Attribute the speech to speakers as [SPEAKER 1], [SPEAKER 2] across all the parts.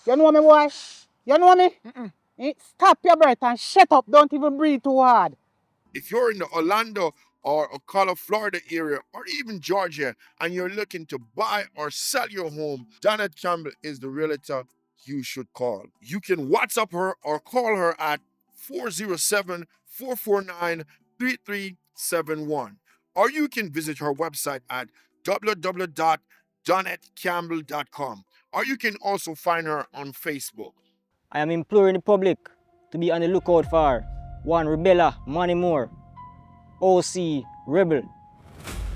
[SPEAKER 1] You know me, boy? You know me? Stop your breath and shut up. Don't even breathe too hard.
[SPEAKER 2] If you're in the Orlando or Ocala, Florida area, or even Georgia, and you're looking to buy or sell your home, Janet Campbell is the realtor you should call. You can WhatsApp her or call her at 407-449-3371. Or you can visit her website at www.janetcampbell.com. Or you can also find her on Facebook.
[SPEAKER 3] I am imploring the public to be on the lookout for one Rebella Money Moore, OC Rebel.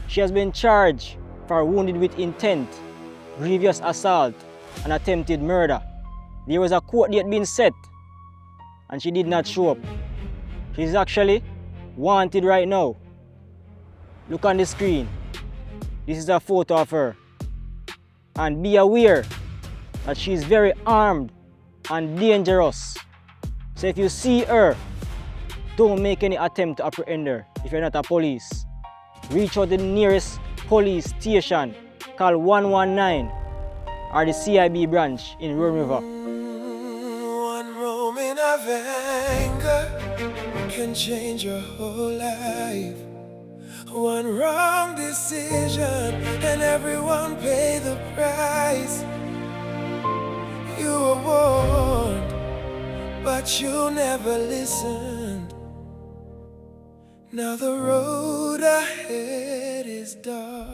[SPEAKER 3] She has been charged for wounded with intent, grievous assault, and attempted murder. There was a court date being set, and she did not show up. She is actually wanted right now. Look on the screen. This is a photo of her. And be aware that she is very armed and dangerous. So if you see her, don't make any attempt to apprehend her if you're not a police. Reach out to the nearest police station, call 119 or the CIB branch in Rome River.
[SPEAKER 4] One moment of anger can change your whole life. One wrong decision and everyone pay the price. You were warned, but you never listened. Now the road ahead is dark.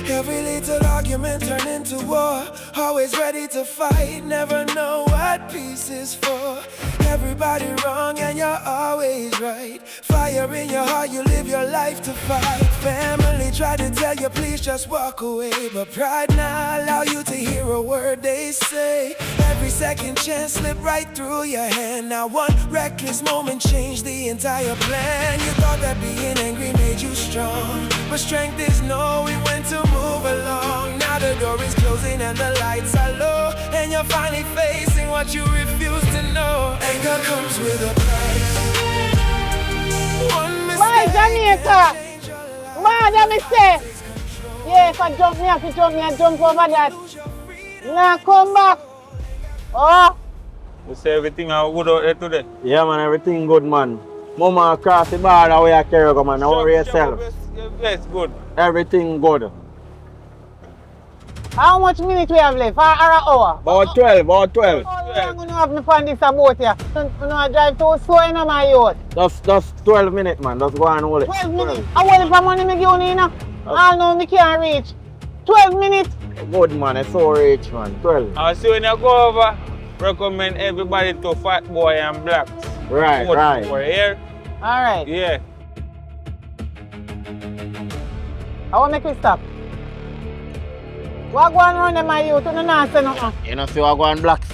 [SPEAKER 4] Every little argument turn into war. Always ready to fight, never know what peace is for. Everybody wrong and you're always right. Fire in your heart, you live your life to fight. Family try to tell you please just walk away, but pride not allow you to hear a word they say. Every second chance slip right through your hand. Now one reckless moment changed the entire plan. You thought that being angry made you strong, but strength is knowing when to move along. Now the door is closing and the lights are low, and you're finally facing what you refuse to know. Anger comes with a price. One
[SPEAKER 1] Why, Jamaica? Why, let me say? Yeah, if I jump me, I jump over that. Now come back. Oh.
[SPEAKER 5] You say everything are good out there today?
[SPEAKER 6] Yeah, man, everything good, man. Mama across the border where I carry go, man. Don't worry yourself.
[SPEAKER 5] Yes, good.
[SPEAKER 6] Everything good.
[SPEAKER 1] How much minutes we have left? Or an hour?
[SPEAKER 6] About 12, about 12.
[SPEAKER 1] How long you have me on this boat here? You know, drive too slow in my yacht.
[SPEAKER 6] Just 12 minutes, man. Just go and hold it.
[SPEAKER 1] 12 minutes? I want it for money me give you, you know? I know me can't reach. 12 minutes?
[SPEAKER 6] Good, man. It's so rich, man. 12.
[SPEAKER 5] I see when you go over, recommend everybody to Fat Boy and Blacks.
[SPEAKER 6] Right, right.
[SPEAKER 5] For here.
[SPEAKER 1] All right.
[SPEAKER 5] Yeah.
[SPEAKER 1] I want to make we stop. What go on around in my youth? You don't know say nothing.
[SPEAKER 6] You know, see what go on Blacks?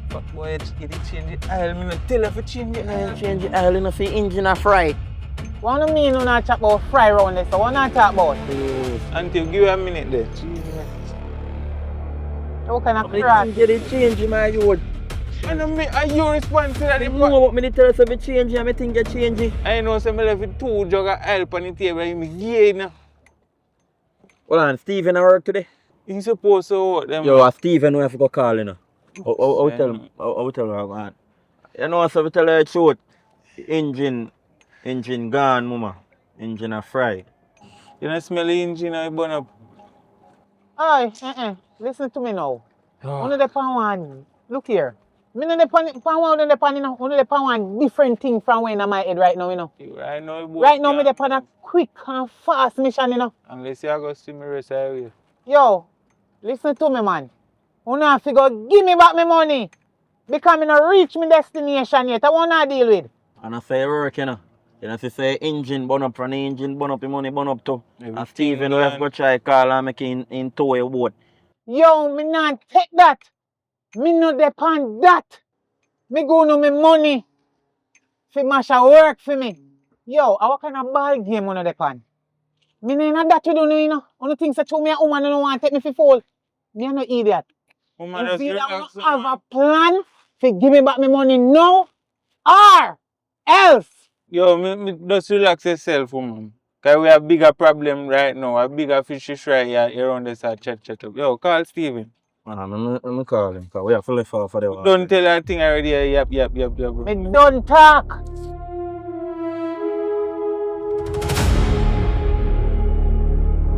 [SPEAKER 5] But boy, it change the oil. Me not tell you to change the oil.
[SPEAKER 6] Change the oil, you know, see engine a fry.
[SPEAKER 1] What do you mean you not talk about fry round this? So what not talk about?
[SPEAKER 5] Until give you a minute there.
[SPEAKER 1] What kind of crap?
[SPEAKER 6] Get it change in my youth.
[SPEAKER 5] And you respond to that.
[SPEAKER 6] You know what me tell you, so me change and I think you change it.
[SPEAKER 5] I know some left with 2 jug of oil on the table and me gain.
[SPEAKER 6] Hold on, Steven at work today?
[SPEAKER 5] He's supposed to work them.
[SPEAKER 6] Yo, Steven we have to go call, you know. I'll tell him I'm going. You know, so we tell her the truth. Engine gone, mama. Engine a fry.
[SPEAKER 5] You don't smell the engine I burn up.
[SPEAKER 1] Aye, listen to me now. Only the one. Look here. Me no the one different thing from when in my head right now, you know.
[SPEAKER 5] Right now,
[SPEAKER 1] right now, me the on a quick and fast mission, you know.
[SPEAKER 5] Unless you go see me rest away.
[SPEAKER 1] Yo, listen to me, man. You know, if you go give me back my money, because I don't reach my destination yet, I want to deal with.
[SPEAKER 6] And I say work, you know. You know, if you say engine burn up, and the engine burn up, the money burn up too. And Steven will have to go try call and make in tow a boat.
[SPEAKER 1] Yo, me not take that. Me no depend that. Me go no me money. Fi masha work for me. Yo, what kind of ball game on the pan? Me no that you don't know, you know. Only things that show me a woman don't want to take me for fool. Me no idiot.
[SPEAKER 5] Woman
[SPEAKER 1] if you don't have a plan to give me back my money now, or
[SPEAKER 5] Yo, me just relax yourself, woman. Cause we have bigger problem right now. A bigger fishes right here around this chat up. Yo, call Steven.
[SPEAKER 6] Man, I'm call him, because we have to left for the water.
[SPEAKER 5] Don't tell that thing already. Yep, bro.
[SPEAKER 1] Me done talk.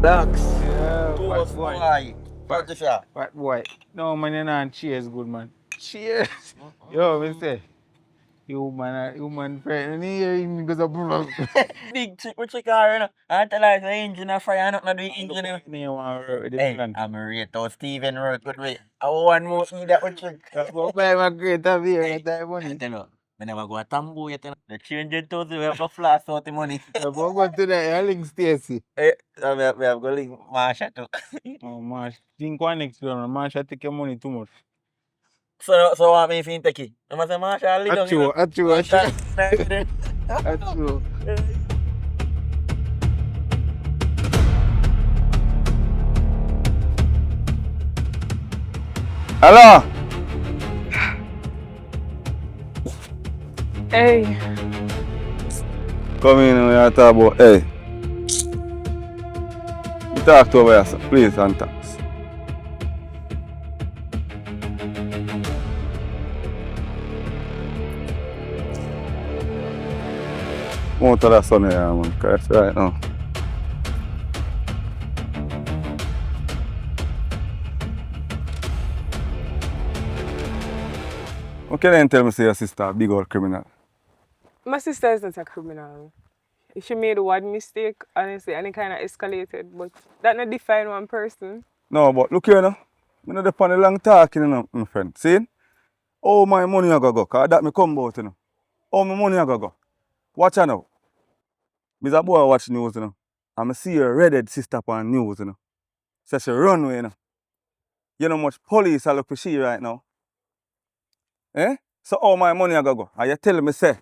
[SPEAKER 6] Relax.
[SPEAKER 5] Yeah,
[SPEAKER 6] Toast
[SPEAKER 5] fat boy.
[SPEAKER 6] boy. Patricia.
[SPEAKER 5] Fat boy. No, man, you know, cheers, good man. Cheers. Yo, me say. Human friend. And he goes up.
[SPEAKER 6] Big chick, we check her, you know. I tell her the engine a fire, nothing to do with engine, you know.
[SPEAKER 5] You want to work with the
[SPEAKER 6] Hey,
[SPEAKER 5] plan.
[SPEAKER 6] I'm a Rico, Steven work with me. I want more see that we check.
[SPEAKER 5] Go buy my great beer at that
[SPEAKER 6] I
[SPEAKER 5] money.
[SPEAKER 6] tell you, I never go a tambo yet, you know. The change in toes, we have to flash out the money.
[SPEAKER 5] If I go to the link Stacy.
[SPEAKER 6] Hey, we have to link Marsha too.
[SPEAKER 5] Oh, Marsh. Think one next door. Marsh, I take your money too much.
[SPEAKER 6] So what me fin take it? I must say Marsha, lead down, you know.
[SPEAKER 5] That's true.
[SPEAKER 7] Hello?
[SPEAKER 8] Hey,
[SPEAKER 7] Come in and we talk about, hey. You talk to over here, sir, please, and thanks. Won't tell that son here, man, because it's right now. What can you tell me say your sister a big old criminal?
[SPEAKER 8] my sister is not a criminal. She made one mistake, honestly, and it kind of escalated, but that not define one person.
[SPEAKER 7] No, but look here now. I not depend on the long talking, you know, my friend. See? Oh, my money a go, because that me come about, you know. Oh, my money a go. Watch her now. Me's a boy watch news, you know. And I see her redhead sister on news, you know. So she run away, you know. You know much police are look for she right now. Eh? So all my money a go. And you tell me say,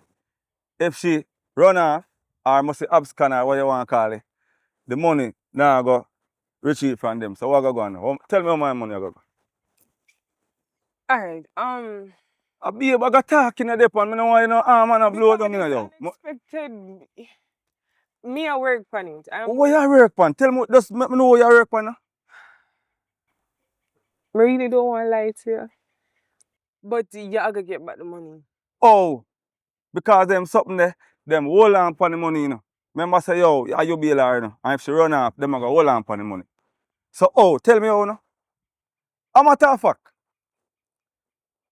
[SPEAKER 7] if she run off, or must say abscond or what you want to call it, the money now go retrieve from them. So what go on now? Tell me how my money a go.
[SPEAKER 8] Alright,
[SPEAKER 7] I be able to talk in a depot and I don't want you know arm and a blow down in a yo.
[SPEAKER 8] unexpected. Me a work on it.
[SPEAKER 7] What you work on? Tell me, just let me know what you work on now.
[SPEAKER 8] I really don't want to lie to you. But you gotta get back the money.
[SPEAKER 7] Oh, because them something there, them hold on for the money, you know. Remember say, yo, are you bail her, you know? And if she run off, them a go hold on for the money. So, oh, tell me how, you know. I'm a matter of fact.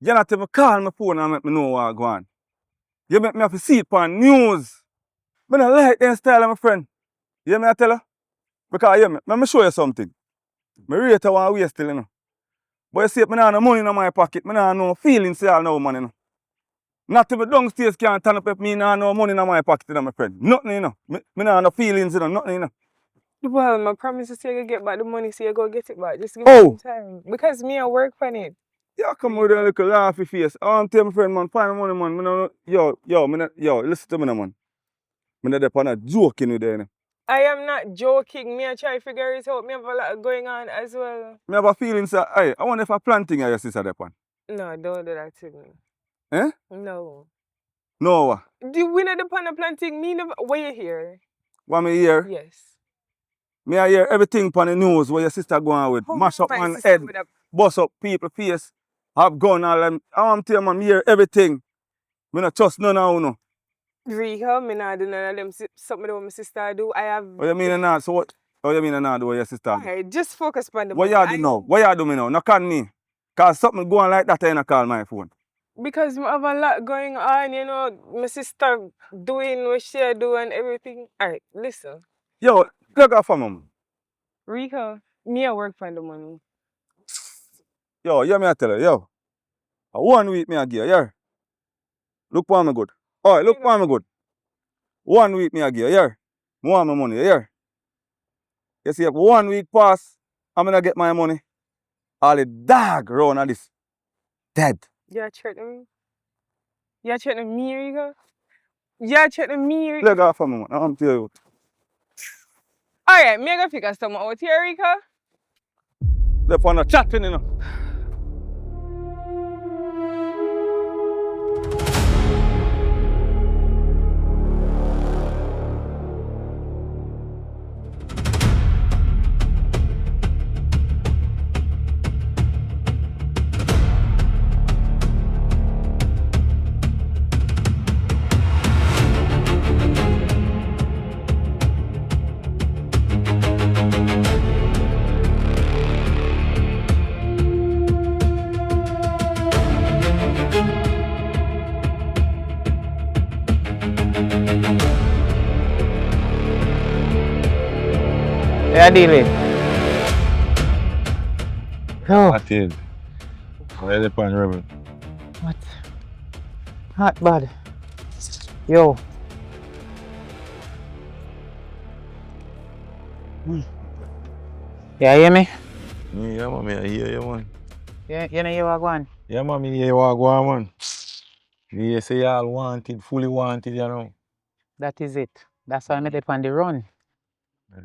[SPEAKER 7] You not even call my phone and make me know what go on. You make me have to see it on news. I don't like them style, my friend. You hear me I tell you? Because, you let me show you something. My rate I want to waste still, you know. But you see, I don't have no money in my pocket. I don't have no feelings for all now, man, you know. Not even downstairs can't turn up if me not have no money in my pocket, you know, my friend. Nothing, you know. Me not have no feelings, you know, nothing, you know.
[SPEAKER 8] Well, my promise is you get back the money, so you go get it back. Just give me
[SPEAKER 7] Oh!
[SPEAKER 8] some time. Because me a work on it.
[SPEAKER 7] Yeah, come with a little laughy face. I want to tell my friend, man, find the money, man. Yo, listen to me, now, man. I'm not there on a joking with you, you know.
[SPEAKER 8] I am not joking. Me I try to figure it out. Me have a lot going on as well.
[SPEAKER 7] I have a feeling, sir. Hey, I wonder if I planting your sister there, pan.
[SPEAKER 8] No, don't do that to me.
[SPEAKER 7] Eh?
[SPEAKER 8] No.
[SPEAKER 7] No, what?
[SPEAKER 8] The winner the pan planting me never where you here?
[SPEAKER 7] What me hear?
[SPEAKER 8] Yes.
[SPEAKER 7] Me I hear everything on the news where your sister going with.
[SPEAKER 8] How
[SPEAKER 7] Mash up
[SPEAKER 8] my
[SPEAKER 7] man
[SPEAKER 8] sister
[SPEAKER 7] head,
[SPEAKER 8] would have-
[SPEAKER 7] bust up people face, have gun all them. I want to tell you, man, me hear everything. Me not trust none of you, no.
[SPEAKER 8] Rico, me not do none of them something that my sister do. I have.
[SPEAKER 7] What you mean and not? So what? What you mean and not do what your sister do?
[SPEAKER 8] Alright, just focus on the
[SPEAKER 7] What
[SPEAKER 8] money.
[SPEAKER 7] you do now? What you do me now? Not call me. Cause something going like that, I not call my phone.
[SPEAKER 8] Because I have a lot going on, you know, my sister doing what she do and everything. Alright, listen.
[SPEAKER 7] Yo, look out for me.
[SPEAKER 8] Rico, me I work for the money.
[SPEAKER 7] Yo, hear me I tell you, yo. A 1 week me I give you, yeah. Look for me good. Alright, look for me good. 1 week me I give you, yeah. I want my money, yeah. You see, if 1 week pass, I'm gonna get my money. All the dog round of this dead.
[SPEAKER 8] You're threatening me? You're threatening me, Rico? You're threatening me, Rico?
[SPEAKER 7] Look out for me, man. I'm telling you.
[SPEAKER 8] Alright, me I gonna figure something out here, Rico.
[SPEAKER 7] They're on the chatting, you know.
[SPEAKER 1] Yeah, deal with. Oh,
[SPEAKER 5] That is. Where the pan rebel?
[SPEAKER 1] what? Hot bad. Yo. Yeah, hear me?
[SPEAKER 5] Yeah, man, I hear you, man.
[SPEAKER 1] You know you are going.
[SPEAKER 5] Yeah, man, me hear you walk on, man. Me say y'all wanted, fully wanted, you know.
[SPEAKER 1] That is it. That's why I'm up on the run.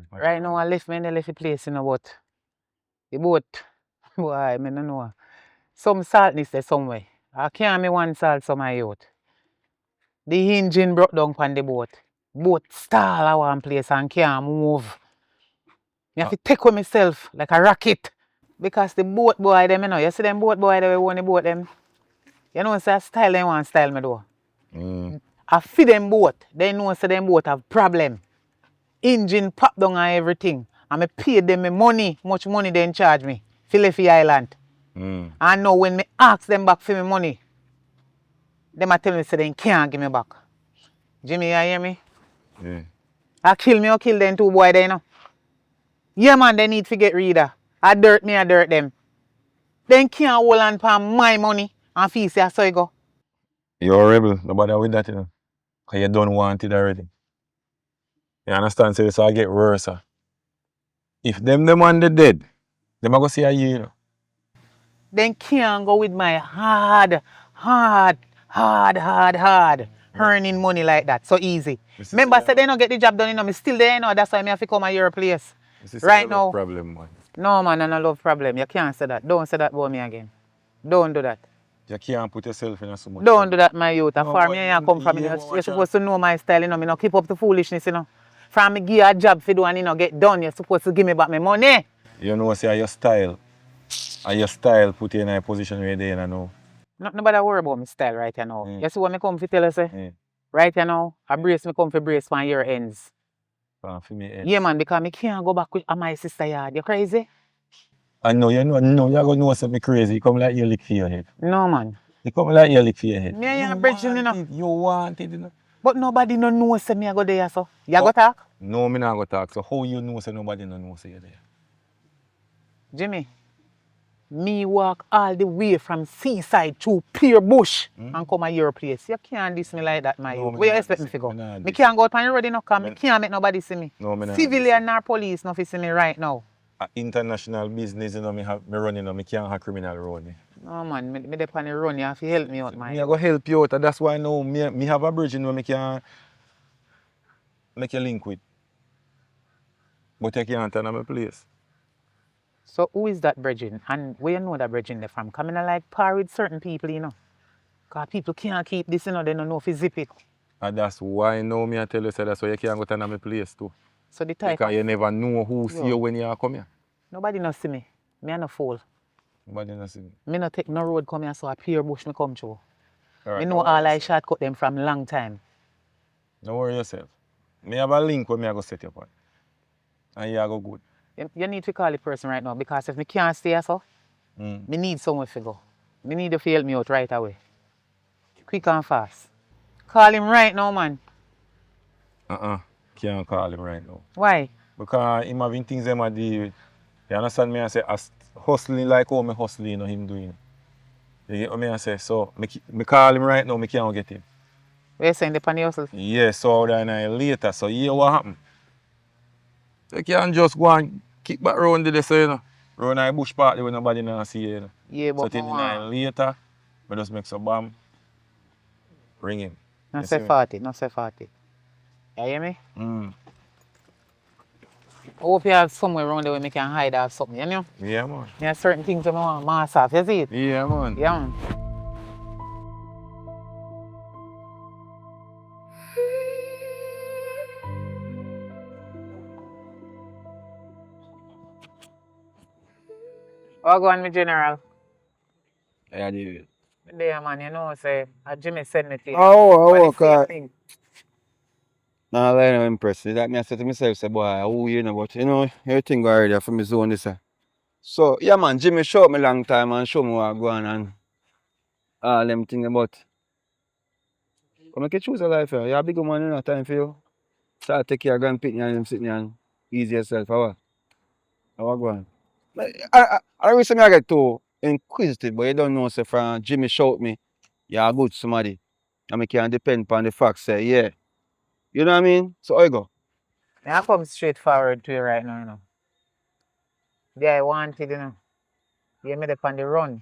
[SPEAKER 1] Right now I left the place, you know, but the boat, boy, I don't know. Some saltness there somewhere. I can't me one salt some of youth. The engine broke down on the boat. Boat stall at one place and can't move. Me have to take with myself like a rocket. Because the boat boy them, you know, you see them boat boy that own the boat them. You know, say style them want style me though. I feed them boat, they know say them boat have problem. Engine pop down and everything. And I paid them my money, much money they charge me. Philly Island. And now when me ask them back for my money, them a tell me say they can't give me back. Jimmy, you hear me?
[SPEAKER 5] Yeah.
[SPEAKER 1] I kill me or kill them two boy there, you know. Yeah man, they need to get rid of. I dirt me, I dirt them. They can't hold on for my money and feel say so you go.
[SPEAKER 5] You're a rebel, nobody with that, you know. Because you don't want it already. You understand? So I get worse. If them man they dead, them a go see a you, you know.
[SPEAKER 1] They can't go with my hard earning money like that. So easy. Remember, I said they don't get the job done, you know, me still there, you know, that's why I have to come at your place. Right now.
[SPEAKER 5] Problem, man.
[SPEAKER 1] No man, I don't love problem. You can't say that. Don't say that about me again. Don't do that.
[SPEAKER 5] You can't put yourself in so much.
[SPEAKER 1] Don't do that, my youth.
[SPEAKER 5] No,
[SPEAKER 1] Far
[SPEAKER 5] but
[SPEAKER 1] me and come from, you
[SPEAKER 5] yeah,
[SPEAKER 1] know,
[SPEAKER 5] but
[SPEAKER 1] you're supposed to know my style, you know, me not keep up the foolishness, you know. From me give you a job for do and you know get done, you're supposed to give me back my money.
[SPEAKER 5] You know, say your style. And your style put you in a position where you're there, you know.
[SPEAKER 1] Nobody worry about my style right you now. You see what me come to tell you, say? Right you now, I brace me come for brace from your ends.
[SPEAKER 5] For me ends.
[SPEAKER 1] Yeah man, because me can't go back with my sister yard. You crazy?
[SPEAKER 5] I know, no, you're going to know something crazy. You come like you lick for your head.
[SPEAKER 1] No man.
[SPEAKER 5] You come like you lick for your head.
[SPEAKER 1] Me and you bridging, you know.
[SPEAKER 5] You want it, you know.
[SPEAKER 1] But nobody no know say me I go there, so. You go talk?
[SPEAKER 5] No, me not go talk. So how you know say nobody no know say you're there?
[SPEAKER 1] Jimmy, me walk all the way from seaside to Pier Bush and come at your place. You can't diss me like that, my youth. Where you expect me to go? Me can't go out on the road, you know, because me can't make nobody see me.
[SPEAKER 5] No, me not.
[SPEAKER 1] Civilian or police no fit see me right now.
[SPEAKER 5] International business, you know, me running, you know, me can't have criminal road.
[SPEAKER 1] No man, me dey on the run, you have to help me out, man.
[SPEAKER 5] Me I go help you out, and that's why now me have a bridge, you know, me can make a link with. But you can't turn on my place.
[SPEAKER 1] So who is that bridging? And where you know that bridging they from? Coming like par with certain people, you know. Because people can't keep this, you know, they don't know if you zip it.
[SPEAKER 5] And that's why now me I tell you, say that's why you can't go turn on my place too.
[SPEAKER 1] So the type
[SPEAKER 5] because you never know who see you when you come here.
[SPEAKER 1] Nobody no see me. Me a no fool.
[SPEAKER 5] Nobody no see me.
[SPEAKER 1] Me no take no road come here, so a Pier Bush me come through.
[SPEAKER 5] Right,
[SPEAKER 1] me know all I shortcut them from long time.
[SPEAKER 5] Don't worry yourself. Me have a link where me I go set you up on. And you go good.
[SPEAKER 1] You need to call the person right now because if me can't stay here, so, me need somewhere to go. Me need to help me out right away. Quick and fast. Call him right now, man.
[SPEAKER 5] Can't call him right now.
[SPEAKER 1] Why?
[SPEAKER 5] Because him having things them a deal with. You understand me? I say, hustling like how me hustling, you know, him doing. You get what me I say? So, me call him right now, me can't get him.
[SPEAKER 1] You're saying the penny hustle?
[SPEAKER 5] Yeah, so then later. So, here what happened? You can't just go and kick back round the so, you know. Round the bush party where nobody not see you, know.
[SPEAKER 1] Yeah, but
[SPEAKER 5] so, then later, I just make some bomb, ring him.
[SPEAKER 1] Not say 40, not say 40. You hear me? I hope you have somewhere around there where we can hide or something, you know?
[SPEAKER 5] Yeah, man.
[SPEAKER 1] There are certain things that I want to mask off, you see it?
[SPEAKER 5] Yeah, man.
[SPEAKER 1] Yeah, man. What go on, my general?
[SPEAKER 7] Yeah, David.
[SPEAKER 1] There, man, you know, say, Jimmy send me to you.
[SPEAKER 7] Oh, nah, like, I'm impressed. Like me, I said to myself, say, boy, who you know, but you know, everything go already for me zone this. So, yeah, man, Jimmy showed me long time and show me what I go on and all them things about. Come make you choose a life here. You're a big man, you know, time for you. Start take care of grandpitney and them sitting and ease yourself, or what? How I go on? I recently I get too inquisitive, but you don't know, say, from Jimmy shout me, you're good somebody. And I can depend upon the fact, say, yeah. You know what I mean? So I go.
[SPEAKER 1] I come straight forward to you right now, you know. Yeah, I wanted, you know. You made up on the run.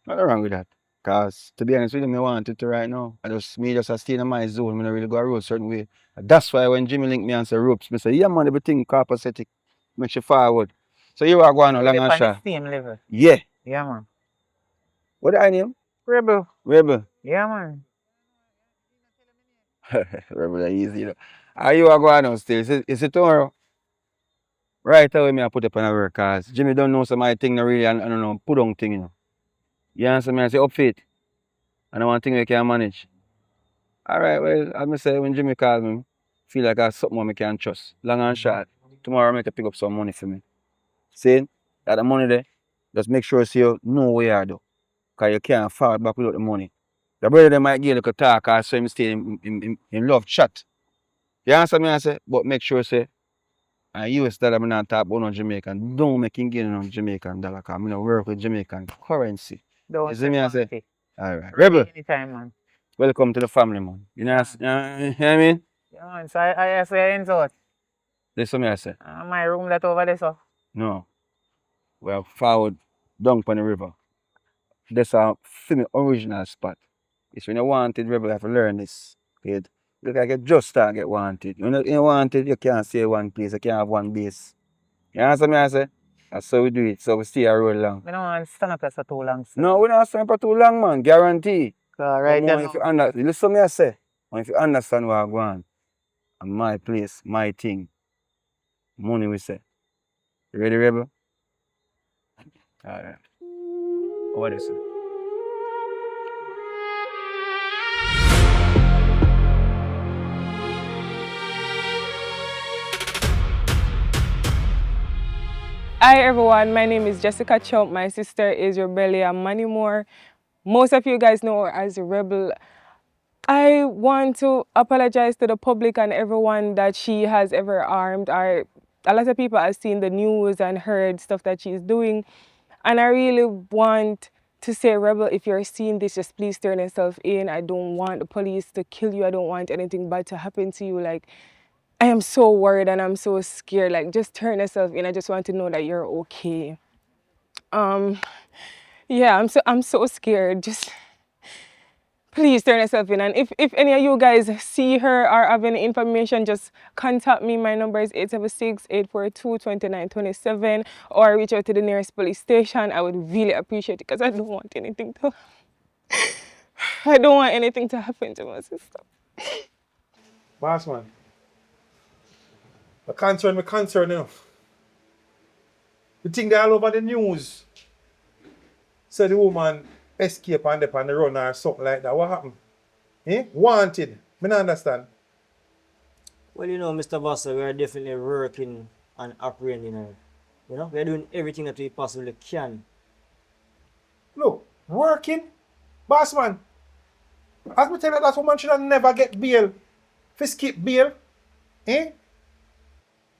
[SPEAKER 7] Nothing wrong with that. Cause to be honest with you, me want it to right now. I just stay in my zone, I don't really go a road certain way. That's why when Jimmy link me and say ropes, me say, yeah man, everything copacetic. Make you forward. So you are going on
[SPEAKER 1] We're
[SPEAKER 7] long and
[SPEAKER 1] on the
[SPEAKER 7] short.
[SPEAKER 1] same level.
[SPEAKER 7] Yeah.
[SPEAKER 1] Yeah, man.
[SPEAKER 7] What I name?
[SPEAKER 1] Rebel.
[SPEAKER 7] Rebel.
[SPEAKER 1] Yeah, man.
[SPEAKER 7] Rebel are easy, you know. Are you are going on still? Is it tomorrow? Right away me I put up on a work cause Jimmy don't know some of my thing no really and I don't know, put on thing, you know. You answer me, I say up fit. And I want thing we can manage. Alright, well, as I say when Jimmy call me, feel like I have something I can trust. Long and short. Tomorrow I make a pick up some money for me. See? That the money there, just make sure so you know where you are though. Cause you can't fall back without the money. The brother they might give you a talk or so him stay in love chat. You answer me I say, but make sure say and US dollar I'm not talk about no Jamaican. Don't make him gain on Jamaican dollar cause I don't work with Jamaican currency.
[SPEAKER 1] Don't
[SPEAKER 7] You see
[SPEAKER 1] say
[SPEAKER 7] me I
[SPEAKER 1] one
[SPEAKER 7] say?
[SPEAKER 1] thing.
[SPEAKER 7] Alright.
[SPEAKER 1] Ready
[SPEAKER 7] Rebel,
[SPEAKER 1] anytime, man.
[SPEAKER 7] welcome to the family man. You know, you know what I mean?
[SPEAKER 1] Yeah, man. So I say in out.
[SPEAKER 7] Listen me I say.
[SPEAKER 1] My room that over there, so.
[SPEAKER 7] No. We are forward down on the river. That's our original spot. It's when you wanted rebel, you have to learn this. It look like you just start get wanted. When you wanted, you can't stay one place, you can't have one base. You understand me I say? That's how we do it. So we stay a roll long.
[SPEAKER 1] I don't want to stand up here for too long, sir.
[SPEAKER 7] No, we don't stand for too long, man. Guarantee.
[SPEAKER 1] Right
[SPEAKER 7] Come on,
[SPEAKER 1] then.
[SPEAKER 7] if you understand, listen me I say. And if you understand what I'm going, and my place, my thing, money we say. You ready, rebel? Alright. What is it?
[SPEAKER 8] Hi everyone, my name is Jessica Chump. My sister is Rebellia Moore. Most of you guys know her as Rebel. I want to apologize to the public and everyone that she has ever harmed. A lot of people have seen the news and heard stuff that she's doing. And I really want to say, Rebel, if you're seeing this, just please turn yourself in. I don't want the police to kill you. I don't want anything bad to happen to you. Like, I am so worried and I'm so scared. Like, just turn yourself in. I just want to know that you're okay. Yeah, I'm so scared. Just please turn yourself in. And if any of you guys see her or have any information, just contact me. My number is 876-842-2927 or reach out to the nearest police station. I would really appreciate it because I don't want anything to happen to my sister.
[SPEAKER 9] Boss man. The concern me concern enough. The thing that all over the news. So the woman escape on the run or something like that. What happened? Wanted. Me not understand.
[SPEAKER 3] Well, you know, Mr. Bossa, we are definitely working and apprehending her. You know, we are doing everything that we possibly can.
[SPEAKER 9] Look, working. Boss man. As me tell you, that woman should have never get bail. If skip bail.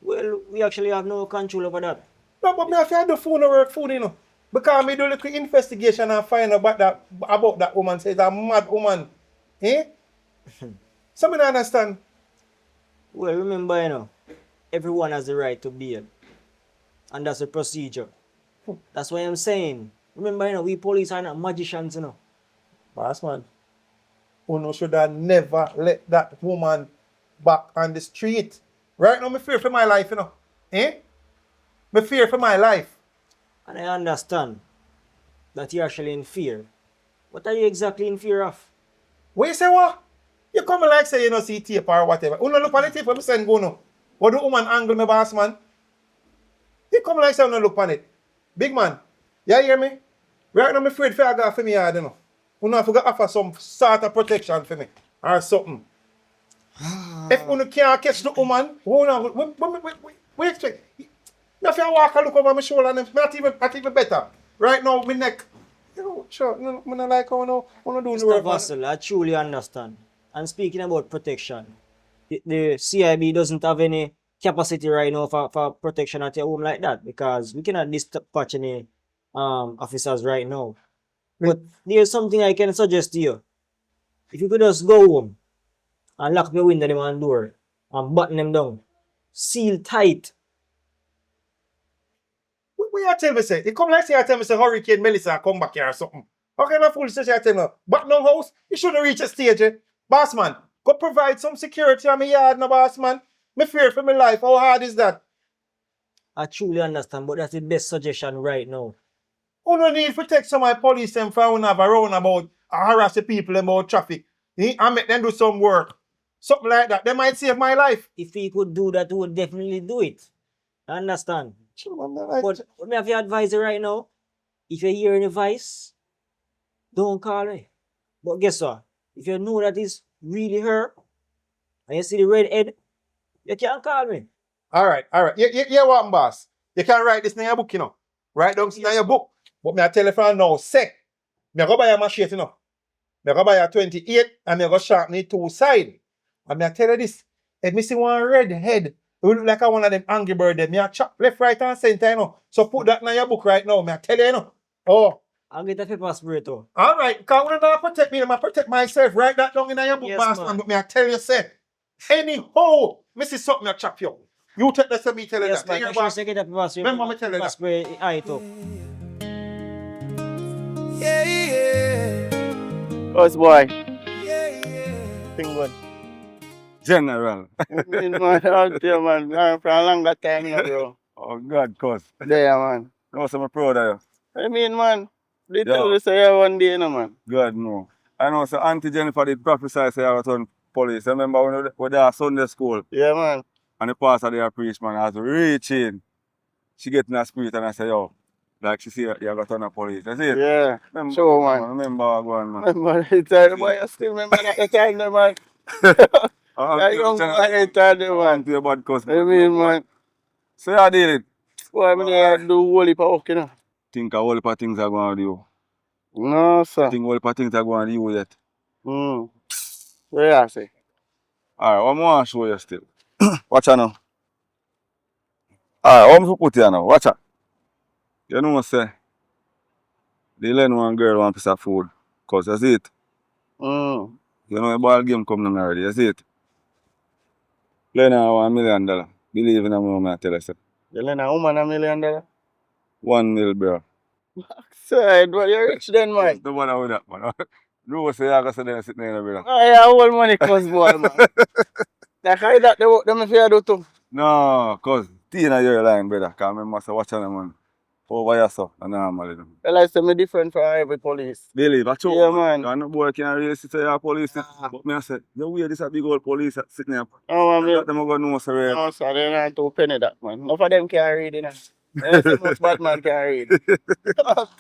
[SPEAKER 3] Well, we actually have no control over that.
[SPEAKER 9] No, but me have to do phone work phone, you know. Because me do a little investigation and find out about that woman. Say it's a mad woman. So me don't understand.
[SPEAKER 3] Well, remember, you know, everyone has the right to bail. And that's a procedure. That's why I'm saying. Remember, you know, we police are not magicians, you know.
[SPEAKER 9] Boss man, Uno should have never let that woman back on the street. Right now, me fear for my life, you know. Me fear for my life.
[SPEAKER 3] And I understand that you're actually in fear. What are you exactly in fear of?
[SPEAKER 9] What you say what? You come like say you know see tape or whatever. Uno look on the tape when me send go no. What the woman angle me boss man? You come like say uno look on it. Big man, you hear me? Right now, me afraid for I go for me yard, you know. Uno have to offer some sort of protection for me or something. If uno can't catch the woman, we expect. Me have to walk and look over my shoulder and not even better. Right now, my neck. You know, sure, I don't like how uno do the
[SPEAKER 3] Mr.
[SPEAKER 9] work.
[SPEAKER 3] Vassal, I truly understand. And speaking about protection, the CIB doesn't have any capacity right now for protection at your home like that because we cannot dispatch any officers right now. But there's something I can suggest to you. If you could just go home and lock the window them and door and button them down, seal tight.
[SPEAKER 9] What you tell me say? You come like say you tell me say Hurricane Melissa come back here or something. How can a fool say you tell me? Back down house, you shouldn't reach a stage. Boss man, go provide some security on my yard now, boss man. Me fear for my life. How hard is that?
[SPEAKER 3] I truly understand, but that's the best suggestion right now.
[SPEAKER 9] Who no need to take some of my police and found have a roundabout or harass the people about traffic and make them do some work. Something like that. They might save my life.
[SPEAKER 3] If we could do that, we would definitely do it. I understand. But me have your advisor right now. If you hear any voice, don't call me. But guess what? If you know that is really her and you see the red head, you can't call me.
[SPEAKER 9] All right. You what, boss? You can write this in your book, you know. Write down in your book. But me a tell you for now, say, me go buy a machete, you know. Me go buy a 28 and me go sharpen it two side. And me a tell you this, if me see one red head, it will look like one of them Angry Bird, me a chop left, right, and center, you know. So put that in your book right now. Me a tell you, know. Oh.
[SPEAKER 3] I'll get a pepper spray too.
[SPEAKER 9] All right, because when I protect me, I protect myself. Write that down in your book,
[SPEAKER 3] Yes,
[SPEAKER 9] boss
[SPEAKER 3] man.
[SPEAKER 9] man. But me I tell you, say, anyhow, me see something I chop you. You take that to me, tell you
[SPEAKER 3] Yes,
[SPEAKER 9] that.
[SPEAKER 3] man.
[SPEAKER 9] Tell
[SPEAKER 3] Make
[SPEAKER 9] you,
[SPEAKER 3] sure
[SPEAKER 9] boss.
[SPEAKER 3] you get a pepper spray.
[SPEAKER 9] Remember me tell you
[SPEAKER 3] Pepper
[SPEAKER 9] that.
[SPEAKER 3] spray eye too.
[SPEAKER 4] Yeah, yeah,
[SPEAKER 6] Cause boy,
[SPEAKER 4] yeah.
[SPEAKER 6] thing good.
[SPEAKER 7] General.
[SPEAKER 6] Man, out there, man. Man, for a longer time, you know, bro.
[SPEAKER 7] Oh God, cuz.
[SPEAKER 6] There, man.
[SPEAKER 7] No, so I'm proud of you.
[SPEAKER 6] I mean, man, they
[SPEAKER 7] Yo.
[SPEAKER 6] tell you say yeah, one day, you know, man.
[SPEAKER 7] God no. I know so Auntie Jennifer did prophesy say I was on police. I remember when we were there at Sunday school
[SPEAKER 6] Yeah, man.
[SPEAKER 7] and the pastor there preached, man, I was reaching. She get in her spirit and I say, yo, like she see you got on the police. That's it.
[SPEAKER 6] Yeah.
[SPEAKER 7] Remember,
[SPEAKER 6] Sure, man.
[SPEAKER 7] Remember what going, man.
[SPEAKER 6] Remember the time, boy, I still remember that time, there, man. That young boy, that time, there, man.
[SPEAKER 7] To your bad cuz.
[SPEAKER 6] I mean, man.
[SPEAKER 7] So you did it.
[SPEAKER 6] Boy, I mean, I do whole heap of work, you know.
[SPEAKER 7] Think a whole heap of things are going to you.
[SPEAKER 6] No, sir.
[SPEAKER 7] Think a whole heap of things are going to you yet.
[SPEAKER 6] What you say?
[SPEAKER 7] Alright, what more I show you still? Watch out now. Alright, what me put here now? Watch out. You know what I say? They lend one girl one piece of food. Cause you see it. You know the ball game come down already, you see it. Lend her $1 million. Believe in a moment I tell you.
[SPEAKER 6] You lend a woman $1 million?
[SPEAKER 7] 1 mil, bro.
[SPEAKER 6] Side, well, you're rich then, man.
[SPEAKER 7] Don't bother with that, man. No say I got to sit there, brother.
[SPEAKER 6] Oh, yeah, all money, cuz, boy, man. Like, how that they work them if you do too?
[SPEAKER 7] No, cause Tina your line, brother. Cause I must watch them, man. Over yourself, and normally.
[SPEAKER 6] Well, I say me different from every police.
[SPEAKER 7] Believe, I told
[SPEAKER 6] Yeah, man.
[SPEAKER 7] Cause no boy can really sit there police. But me I say, you wear this a big old police sitting there.
[SPEAKER 6] Oh, man,
[SPEAKER 7] Let them go know, sir.
[SPEAKER 6] no, sir, they not too penny that, man. None of them can read, you know. They say much bad man can read.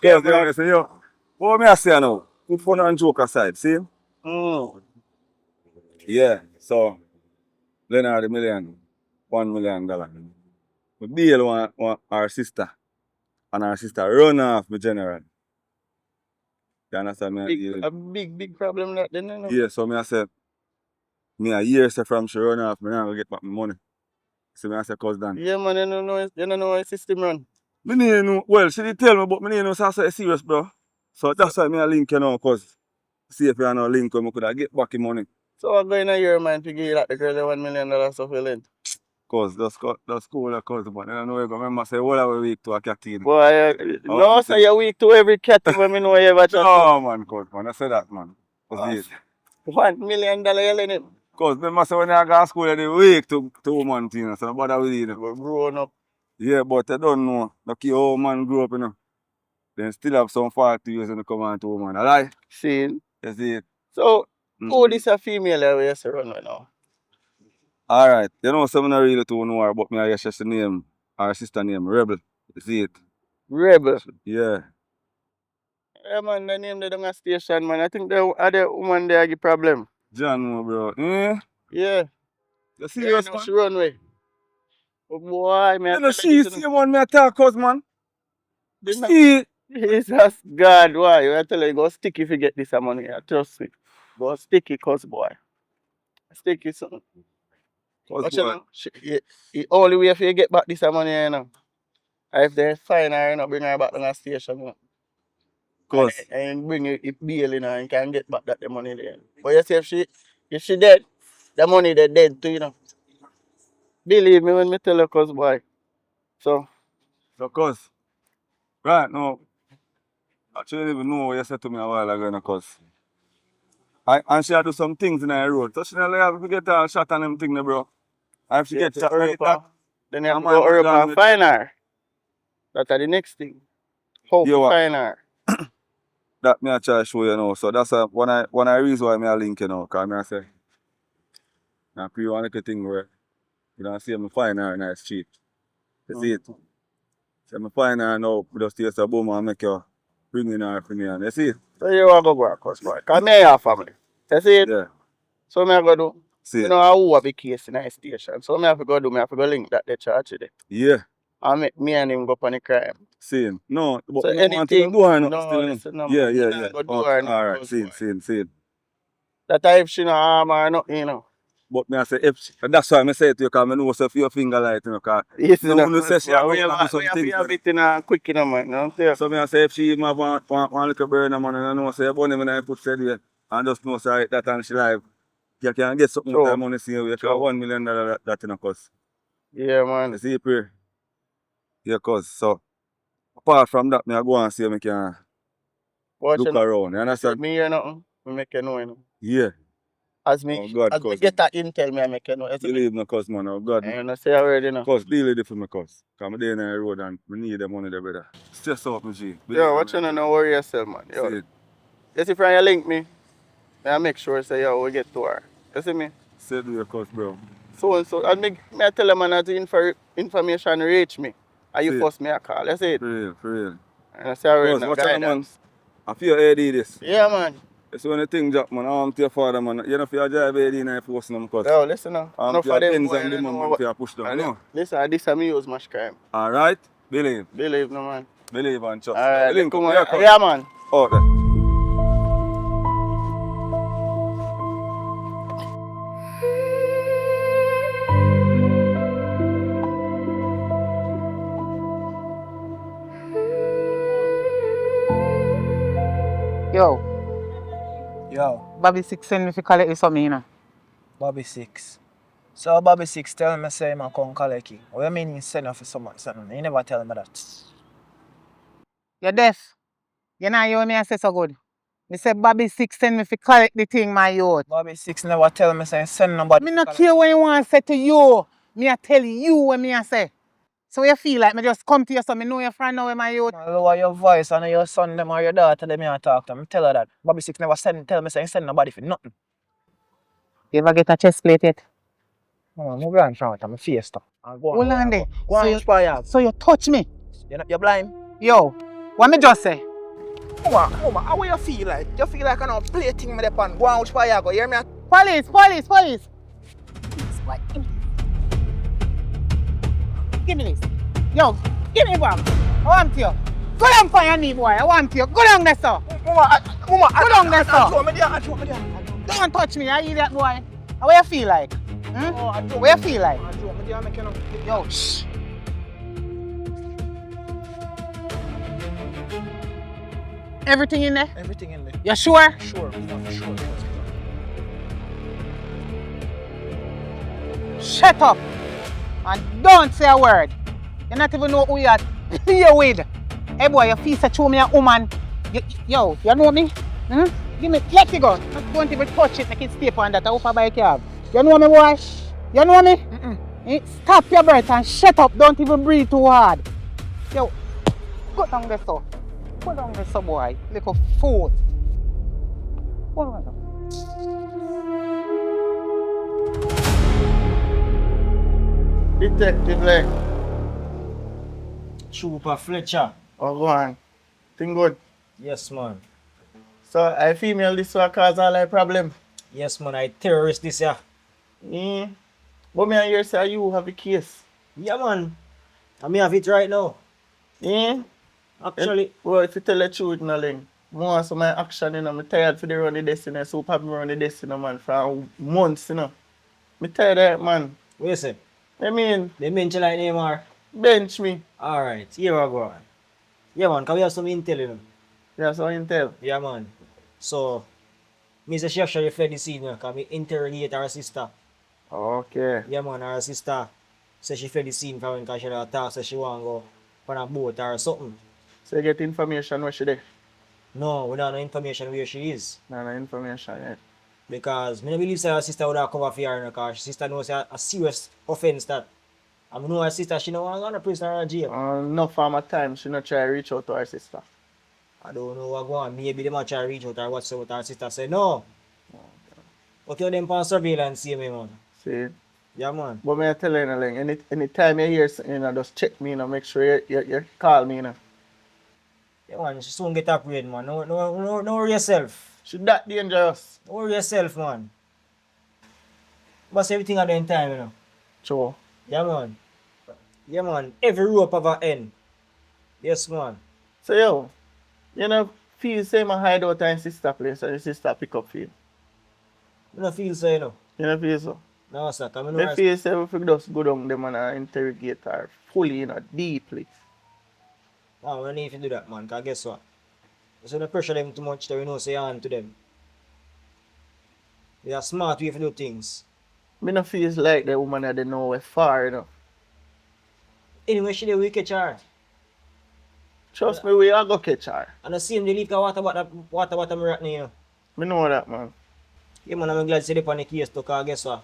[SPEAKER 7] Yeah, man. Say, yo, what me I say now? Put fun and joke aside, see? Yeah, so, Leonard the million, $1 million. We bail one our sister, and our sister run off me general. You understand me?
[SPEAKER 6] A big problem that then, you know.
[SPEAKER 7] Yeah, so me I say, me a year say from she run off, me now go get back my money. So me I say, cause Dan.
[SPEAKER 6] Yeah, man, you don't know how the system run.
[SPEAKER 7] Me need know, well, she did tell me, but me need know so serious, bro. So that's why me a link you know, cause see if you no link, me could get back the money.
[SPEAKER 6] So I'm going to your man to give you like the girl the $1 million stuff you lend.
[SPEAKER 7] Cause that's cool, that cause, but I don't know, you remember say, all our week to a cat in.
[SPEAKER 6] Boy, no, so you're weak to every cat when me know you ever chat.
[SPEAKER 7] No, man, cause, man, I say that, man. Cause
[SPEAKER 6] $1 million you lend him.
[SPEAKER 7] cause remember say when I go to school, they week to woman thing, so nobody will eat it.
[SPEAKER 6] We're grown up.
[SPEAKER 7] Yeah, but I don't know. Lucky old man grew up, you know. Then still have some 40 years when they come on to woman. I lie.
[SPEAKER 6] See?
[SPEAKER 7] You see it?
[SPEAKER 6] So, who this a female that we have to run right now?
[SPEAKER 7] Alright. You know, someone I really to know her, but me I just name, our sister name, Rebel. You see it?
[SPEAKER 6] Rebel.
[SPEAKER 7] Yeah.
[SPEAKER 6] Yeah, man, the name they don't have station, man. I think the other woman there have problem.
[SPEAKER 7] John, bro. Eh?
[SPEAKER 6] Yeah.
[SPEAKER 7] You serious,
[SPEAKER 6] Yeah,
[SPEAKER 7] man?
[SPEAKER 6] she run away. Oh, boy, man.
[SPEAKER 7] You know, she see one me attack us, man.
[SPEAKER 6] Didn't I-
[SPEAKER 7] See?
[SPEAKER 6] Jesus God, why? You tell you go sticky if you get this money here. Trust me. Go sticky, cuz boy. Sticky son.
[SPEAKER 7] Cause
[SPEAKER 10] But you
[SPEAKER 7] boy,
[SPEAKER 10] know, the only way for you get back this money, you know, if they find her, you know, bring her back to the station, you know.
[SPEAKER 7] cause
[SPEAKER 10] And bring it bail, you know, and can get back that the money there. But you see, if she dead, the money they dead too, you know. Believe me when me tell you, cause boy. So,
[SPEAKER 7] so cause right now, actually didn't even know what you said to me a while ago, you know, cause and she had do some things in her road. So she not have to get a shot on them thing, there, bro. And if she
[SPEAKER 10] you have
[SPEAKER 7] get
[SPEAKER 10] to
[SPEAKER 7] shot
[SPEAKER 10] hurry
[SPEAKER 7] like
[SPEAKER 10] up
[SPEAKER 7] that,
[SPEAKER 10] then you have
[SPEAKER 7] and
[SPEAKER 10] to
[SPEAKER 7] my
[SPEAKER 10] go
[SPEAKER 7] money
[SPEAKER 10] hurry up
[SPEAKER 7] gone
[SPEAKER 10] and
[SPEAKER 7] with
[SPEAKER 10] find her. That's the next thing. How
[SPEAKER 7] you
[SPEAKER 10] to
[SPEAKER 7] what
[SPEAKER 10] find her.
[SPEAKER 7] that me I try to show you now. So that's one of the reason why me I link you know, cause me I say now pre one little thing where you don't see me find her in the street. You see it? So me find her now, we just taste a boom and make you bring in her for me and you see it?
[SPEAKER 10] So you want to go work, cause boy. Cause me have family. You see it?
[SPEAKER 7] Yeah.
[SPEAKER 10] So me have to do.
[SPEAKER 7] See
[SPEAKER 10] You
[SPEAKER 7] it?
[SPEAKER 10] know, I who have a case in the station. So me have to go do, me have to go link that they charge today.
[SPEAKER 7] Yeah.
[SPEAKER 10] And make me and him go on the crime.
[SPEAKER 7] Same. No, but
[SPEAKER 10] So
[SPEAKER 7] me don't want to
[SPEAKER 10] anything,
[SPEAKER 7] do her nothing
[SPEAKER 10] no,
[SPEAKER 7] still, you know.
[SPEAKER 10] listen, no
[SPEAKER 7] Yeah,
[SPEAKER 10] man. Me
[SPEAKER 7] yeah, yeah.
[SPEAKER 10] not go do
[SPEAKER 7] Okay.
[SPEAKER 10] her nothing,
[SPEAKER 7] Alright,
[SPEAKER 10] cause boy.
[SPEAKER 7] same.
[SPEAKER 10] That if she no harm or nothing, you know.
[SPEAKER 7] But me I say if and that's why I say it to you because I know if your finger light, you know, cause
[SPEAKER 10] Yes, you
[SPEAKER 7] no
[SPEAKER 10] know,
[SPEAKER 7] one say
[SPEAKER 10] cause
[SPEAKER 7] she a
[SPEAKER 10] boy,
[SPEAKER 7] go and do some
[SPEAKER 10] we have
[SPEAKER 7] things,
[SPEAKER 10] to have
[SPEAKER 7] brother.
[SPEAKER 10] it in a quick, you know, man. You know what I'm saying?
[SPEAKER 7] So me I say if she even have one little burner man and I know say a bunny when I put said there and just know say that and she live, you can get something with that
[SPEAKER 10] True.
[SPEAKER 7] money same way because
[SPEAKER 10] True.
[SPEAKER 7] $1 million that in a cost.
[SPEAKER 10] Yeah,
[SPEAKER 7] You
[SPEAKER 10] man.
[SPEAKER 7] see prayer? Yeah, cause so apart from that me I go and see me can
[SPEAKER 10] Watch you
[SPEAKER 7] look
[SPEAKER 10] know.
[SPEAKER 7] around. You
[SPEAKER 10] You see
[SPEAKER 7] understand?
[SPEAKER 10] me hear nothing, me make you know, you know.
[SPEAKER 7] Yeah. Oh God,
[SPEAKER 10] As me
[SPEAKER 7] cause
[SPEAKER 10] get that intel, me I make you know. You see me?
[SPEAKER 7] believe no cause man, oh God.
[SPEAKER 10] And you know, say already, you know.
[SPEAKER 7] Cause deal with it for me cause. Cause I'm there in the road and we need the money there, brother. Stress out me G. Believe
[SPEAKER 10] Yo,
[SPEAKER 7] me,
[SPEAKER 10] watch you know, no worry yourself, man.
[SPEAKER 7] see
[SPEAKER 10] Yo,
[SPEAKER 7] it.
[SPEAKER 10] you see, friend, you link me. I make sure say, yo, we get to her. You see me?
[SPEAKER 7] Say do your cause, bro.
[SPEAKER 10] So and so. And me I tell them, man, that the information reach me. And you
[SPEAKER 7] See it.
[SPEAKER 10] force me a call. You see it?
[SPEAKER 7] For real.
[SPEAKER 10] And I say already
[SPEAKER 7] Cause
[SPEAKER 10] now,
[SPEAKER 7] watch out man.
[SPEAKER 10] guidance.
[SPEAKER 7] I feel AD this.
[SPEAKER 10] Yeah, man.
[SPEAKER 7] It's when the thing drop man, arm to your father man. You know if you drive AD and you force them cause
[SPEAKER 10] Yo, listen now.
[SPEAKER 7] arm
[SPEAKER 10] Enough
[SPEAKER 7] to
[SPEAKER 10] of
[SPEAKER 7] your
[SPEAKER 10] them
[SPEAKER 7] Benz
[SPEAKER 10] boy,
[SPEAKER 7] and
[SPEAKER 10] you
[SPEAKER 7] the
[SPEAKER 10] know
[SPEAKER 7] man
[SPEAKER 10] what.
[SPEAKER 7] for you push them, you know.
[SPEAKER 10] Listen, this is me use much crime.
[SPEAKER 7] Alright? Believe.
[SPEAKER 10] Believe no, man.
[SPEAKER 7] Believe and trust.
[SPEAKER 10] Alright,
[SPEAKER 7] Link up,
[SPEAKER 10] come on.
[SPEAKER 7] yeah, cause.
[SPEAKER 10] Yeah, man.
[SPEAKER 7] Out there.
[SPEAKER 1] Yo,
[SPEAKER 3] Yo,
[SPEAKER 1] Bobby Six send me to collect this something, you know.
[SPEAKER 3] Bobby Six. So Bobby Six tell me say him a come collect it. What you mean he send off for something? He never tell me that.
[SPEAKER 1] You're deaf. You know hear me I say so good. Me say Bobby Six send me to collect the thing, my youth.
[SPEAKER 3] Bobby Six never tell me say send nobody
[SPEAKER 1] Me
[SPEAKER 3] to
[SPEAKER 1] no
[SPEAKER 3] collect
[SPEAKER 1] care
[SPEAKER 3] it.
[SPEAKER 1] what you want to say to you. Me I tell you what me I say. So you feel like me just come to you so me know your friend now, my youth.
[SPEAKER 3] Man, lower your voice and your son them or your daughter them you talk to me. Tell her that. Bobby Six never tell me say send nobody for nothing.
[SPEAKER 1] You ever get a chest plate yet?
[SPEAKER 3] No, move on from it. I'm a face to. Go on,
[SPEAKER 1] Hold
[SPEAKER 3] where
[SPEAKER 1] on
[SPEAKER 3] you
[SPEAKER 1] there.
[SPEAKER 3] go. Go on, which part you have?
[SPEAKER 1] So you touch me.
[SPEAKER 3] You're blind?
[SPEAKER 1] Yo, what me just say?
[SPEAKER 3] Mama, how you feel like? You feel like I don't play thing with the pan. Go on, which part you go. You hear me?
[SPEAKER 1] Police. Give me this. Yo, give me back. I want you. Go down for your knee, boy. I want you. Go down there, sir.
[SPEAKER 3] Mama,
[SPEAKER 1] Go down there, sir.
[SPEAKER 3] I
[SPEAKER 1] Don't touch me, you idiot boy. How you feel like? What you feel like? Yo, shh. Everything in there?
[SPEAKER 3] Everything in there.
[SPEAKER 1] You sure?
[SPEAKER 3] Sure.
[SPEAKER 1] Shut up. And don't say a word. You not even know who you are play with. Hey boy, your feet say show me a woman. Yo, you know me? Give me, let it go. Don't even touch it, make it stay on that. I hope I buy a cab. You know me, boy? You know me? Stop your breath and shut up. Don't even breathe too hard. Yo, go down there, so. Go down there, so, boy. Little fool. Go down there.
[SPEAKER 10] Detective, like.
[SPEAKER 3] Trooper Fletcher.
[SPEAKER 10] Oh, go on. Thing good.
[SPEAKER 3] Yes, man.
[SPEAKER 10] So, I female this one cause all like problem.
[SPEAKER 3] Yes, man. I terrorist this year.
[SPEAKER 10] But me and you say you have a case.
[SPEAKER 3] Yeah, man. I may have it right now. Actually.
[SPEAKER 10] Well, if you tell the truth, nothing. I want some action, you know. I'm tired for the run the destiny, so probably run the destiny, man, for months, you know. I'm tired of it, man.
[SPEAKER 3] What you say?
[SPEAKER 10] I mean,
[SPEAKER 3] They mention like name or?
[SPEAKER 10] bench me.
[SPEAKER 3] Alright, here we go. Yeah man, can we have some intel you know?
[SPEAKER 10] That's how you tell.
[SPEAKER 3] Yeah man. So, me say she actually fled the scene, you know, cause me interrogate her sister.
[SPEAKER 10] Okay.
[SPEAKER 3] Yeah man, her sister say she fled the scene from when cause she had a talk say she want to go on a boat or something.
[SPEAKER 10] So you get information where she there?
[SPEAKER 3] No, we don't know information where she is.
[SPEAKER 10] No information yet.
[SPEAKER 3] Because me no believe say her sister would have cover for her, you know, cause her sister knows a serious offense that. I know her sister, she don't want to go to prison or jail.
[SPEAKER 10] Enough of my time, she not try to reach out to her sister.
[SPEAKER 3] I don't know what going on. Maybe they might try to reach out or what's what her sister say. No. Okay, them on surveillance, see me, man.
[SPEAKER 10] See?
[SPEAKER 3] Yeah, man.
[SPEAKER 10] But me I tell you, anytime you hear something, you know, just check me, you know, make sure you call me, you know.
[SPEAKER 3] Yeah, man, she soon get upgrade, man. No worry yourself.
[SPEAKER 10] She that dangerous.
[SPEAKER 3] Don't worry yourself, man. But everything at the end time, you know.
[SPEAKER 10] True.
[SPEAKER 3] Yeah, man. Yeah, man. Every rope have an end. Yes, man.
[SPEAKER 10] So, yo, you know, feel same I hide out in sister place and the sister pick up for you.
[SPEAKER 3] You don't feel so, you know.
[SPEAKER 10] You know, feel so?
[SPEAKER 3] No, sir. Come
[SPEAKER 10] Me feel say if we just go down them and interrogate her fully, you know, deeply.
[SPEAKER 3] No, we don't need to do that, man. Because guess what? So don't pressure them too much that we know say on to them. They are smart way to do things.
[SPEAKER 10] Me no feels like the woman that they know where far, you know.
[SPEAKER 3] Anyway, she did we catch her.
[SPEAKER 10] Trust me, we are go catch her.
[SPEAKER 3] And the same, they leave the water bottom right now, you know.
[SPEAKER 10] Me know that, man.
[SPEAKER 3] Yeah, man, I'm glad to see they on the case too, because guess what?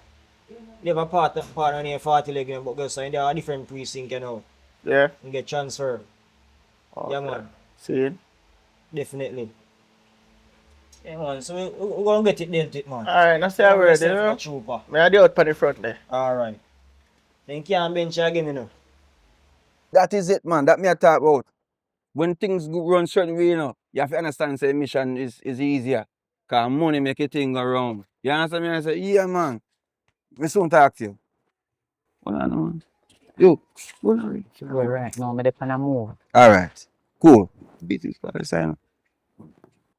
[SPEAKER 3] They have a part on here 40 leg, you know, but guess what? They are a different precinct, you know.
[SPEAKER 10] Yeah?
[SPEAKER 3] And get transferred.
[SPEAKER 10] Okay.
[SPEAKER 3] Yeah, man.
[SPEAKER 10] See it?
[SPEAKER 3] Definitely. Yeah, man, so we're going to get it dealt with, man.
[SPEAKER 10] Alright, now say I word, you know.
[SPEAKER 3] Trooper.
[SPEAKER 10] Me I do out on the front there.
[SPEAKER 3] Alright. Then you can't bench her again, you know.
[SPEAKER 7] That is it, man. That me I talk about. When things go run certain way, you know, you have to understand say mission is easier. Cause money make a thing go wrong. You understand me? I say, yeah, man. Me soon talk to you. Hold on, man. Yo, hold on.
[SPEAKER 1] Well, right now, I'm on a move.
[SPEAKER 7] All right. Cool. Busy for the sign.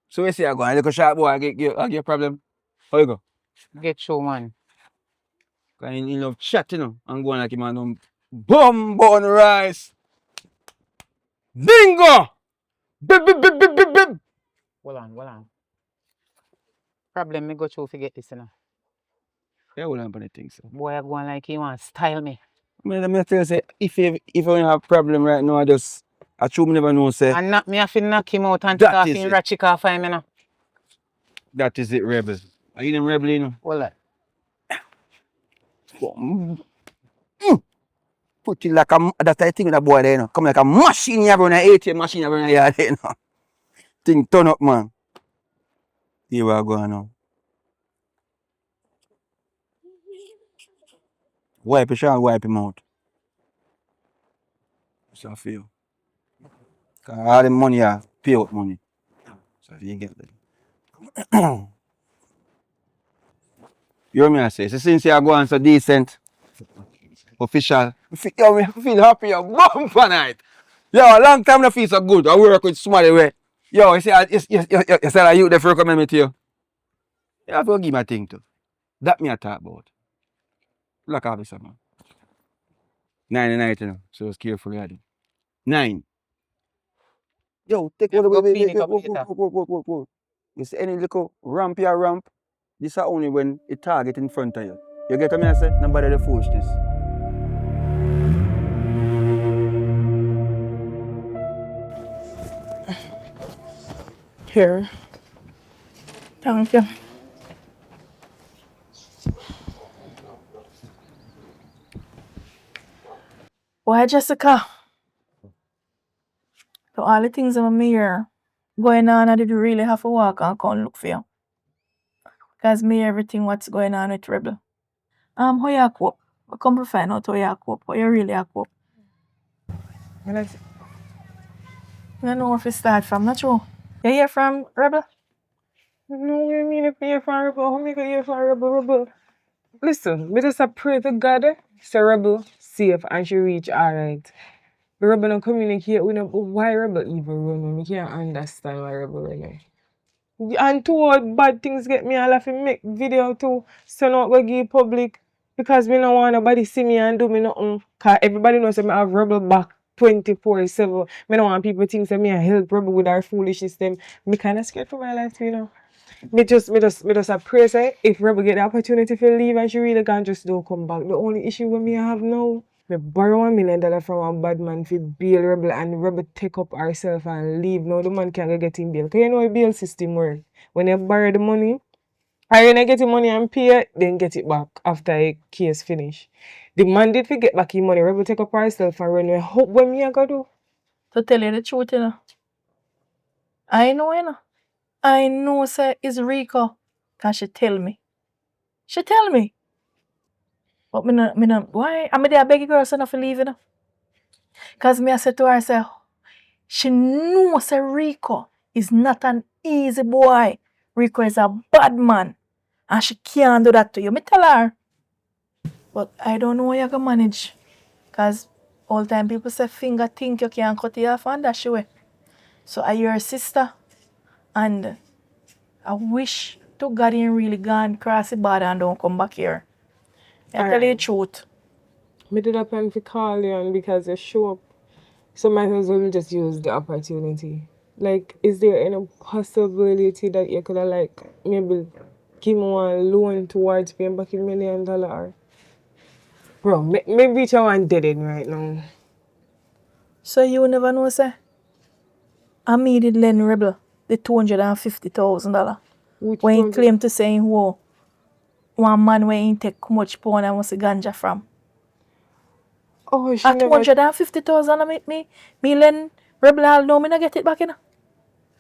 [SPEAKER 7] So we see I go and look a sharp boy, I get a problem. How you go?
[SPEAKER 1] Get show, man.
[SPEAKER 7] Cause he love chat, you know, and going like him and bomb on rice. Bingo! Bip, bip, bip, bip, bip, bip.
[SPEAKER 1] Hold on. Problem me go through to get this, you know.
[SPEAKER 7] Yeah, hold on for the thing, so.
[SPEAKER 1] Boy, I go on like he want style me.
[SPEAKER 7] Let me tell you, say, if you have problem right now, I truly never know, say,
[SPEAKER 1] And not me have to knock him out and
[SPEAKER 7] That
[SPEAKER 1] take off
[SPEAKER 7] is
[SPEAKER 1] him
[SPEAKER 7] it.
[SPEAKER 1] ratchet off him, you know.
[SPEAKER 7] that is it, rebel. Are you them rebel, you know?
[SPEAKER 1] Hold on.
[SPEAKER 7] Put it like that's the thing with that boy there, you know. Come like a machine you have on an ATM machine you have on yard, you know. Thing turn up, man. Here we are going now. Wipe it, shall wipe him out. So I feel. Cause all the money are pay out money. So if you get that. You hear me I say? So since you are going so decent, official, I feel happy a bump night. Yo, a long time I feel so good. I work with somebody where, yo, you say, you said you they recommend me to you. You have to give me a thing too. That me I talk about. Look at this, man. 99, you know, so I was careful, ready. 9. Yo, take
[SPEAKER 1] Yeah,
[SPEAKER 7] one
[SPEAKER 1] go
[SPEAKER 7] away,
[SPEAKER 1] clean it up later.
[SPEAKER 7] wait. You see any little ramp here, ramp? This is only when it target in front of you. You get what I say? Nobody the foolishness.
[SPEAKER 8] Here. Thank you. Why, Jessica? So all the things I'm here going on, I did really have to walk and come look for you. Because me everything what's going on with Rebel. How you cope? I come to find out how you cope, how you really cope. I don't know where to start from, not true. You hear from Rebel?
[SPEAKER 11] No, you mean if you're from Rebel? How make you from Rebel? Listen, we just pray to God, so Rebel safe and she reach alright. Rebel don't communicate with them. Why Rebel even run? We can't understand why Rebel running. And two bad things get me all have to make video to send out go give public. Because me no want nobody see me and do me nothing. Cause everybody knows that I have rebel back 24/7. Me no want people think that me a help rebel with our foolishness them. Me kinda scared for my life too, you know. Me just a pray say if rebel get the opportunity to leave and she really can just don't come back. The only issue with me have now, me borrow $1 million from a bad man for bail rebel and rebel take up herself and leave. Now the man can't get in bail. Cause you know the bail system work. When you borrow the money, or when I get the money and pay it, then get it back after a case finish. The man did forget back his money, rebel take up herself and run away. Hope what me I go do?
[SPEAKER 12] To tell you the truth, you know. I know, you know. I know, sir, it's Rico. Cause she tell me. She tell me. But me no, why? I'm there beg girl so not to leave, you know. Cause me I said to her, say, she knows say Rico is not an easy boy. Rico is a bad man. And she can't do that to you. Me tell her. But I don't know how you can manage. Cause all time people say finger think you can cut it off and dash away. So I your sister. And I wish to God you really gone cross the border and don't come back here. I tell you the truth.
[SPEAKER 11] Me did a plan to call you and because you show up. So might as well just use the opportunity. Like, is there any possibility that you could have like maybe give me one loan towards paying back $1 million? Bro, me reach out and dead end right now.
[SPEAKER 12] So you never know, say? I me did lend Rebel the $250,000. When he claimed to say who one man where he take much porn and wants a ganja from.
[SPEAKER 11] Oh, she
[SPEAKER 12] at
[SPEAKER 11] never...
[SPEAKER 12] $250,000 me lend Rebel all know me not get it back, you know.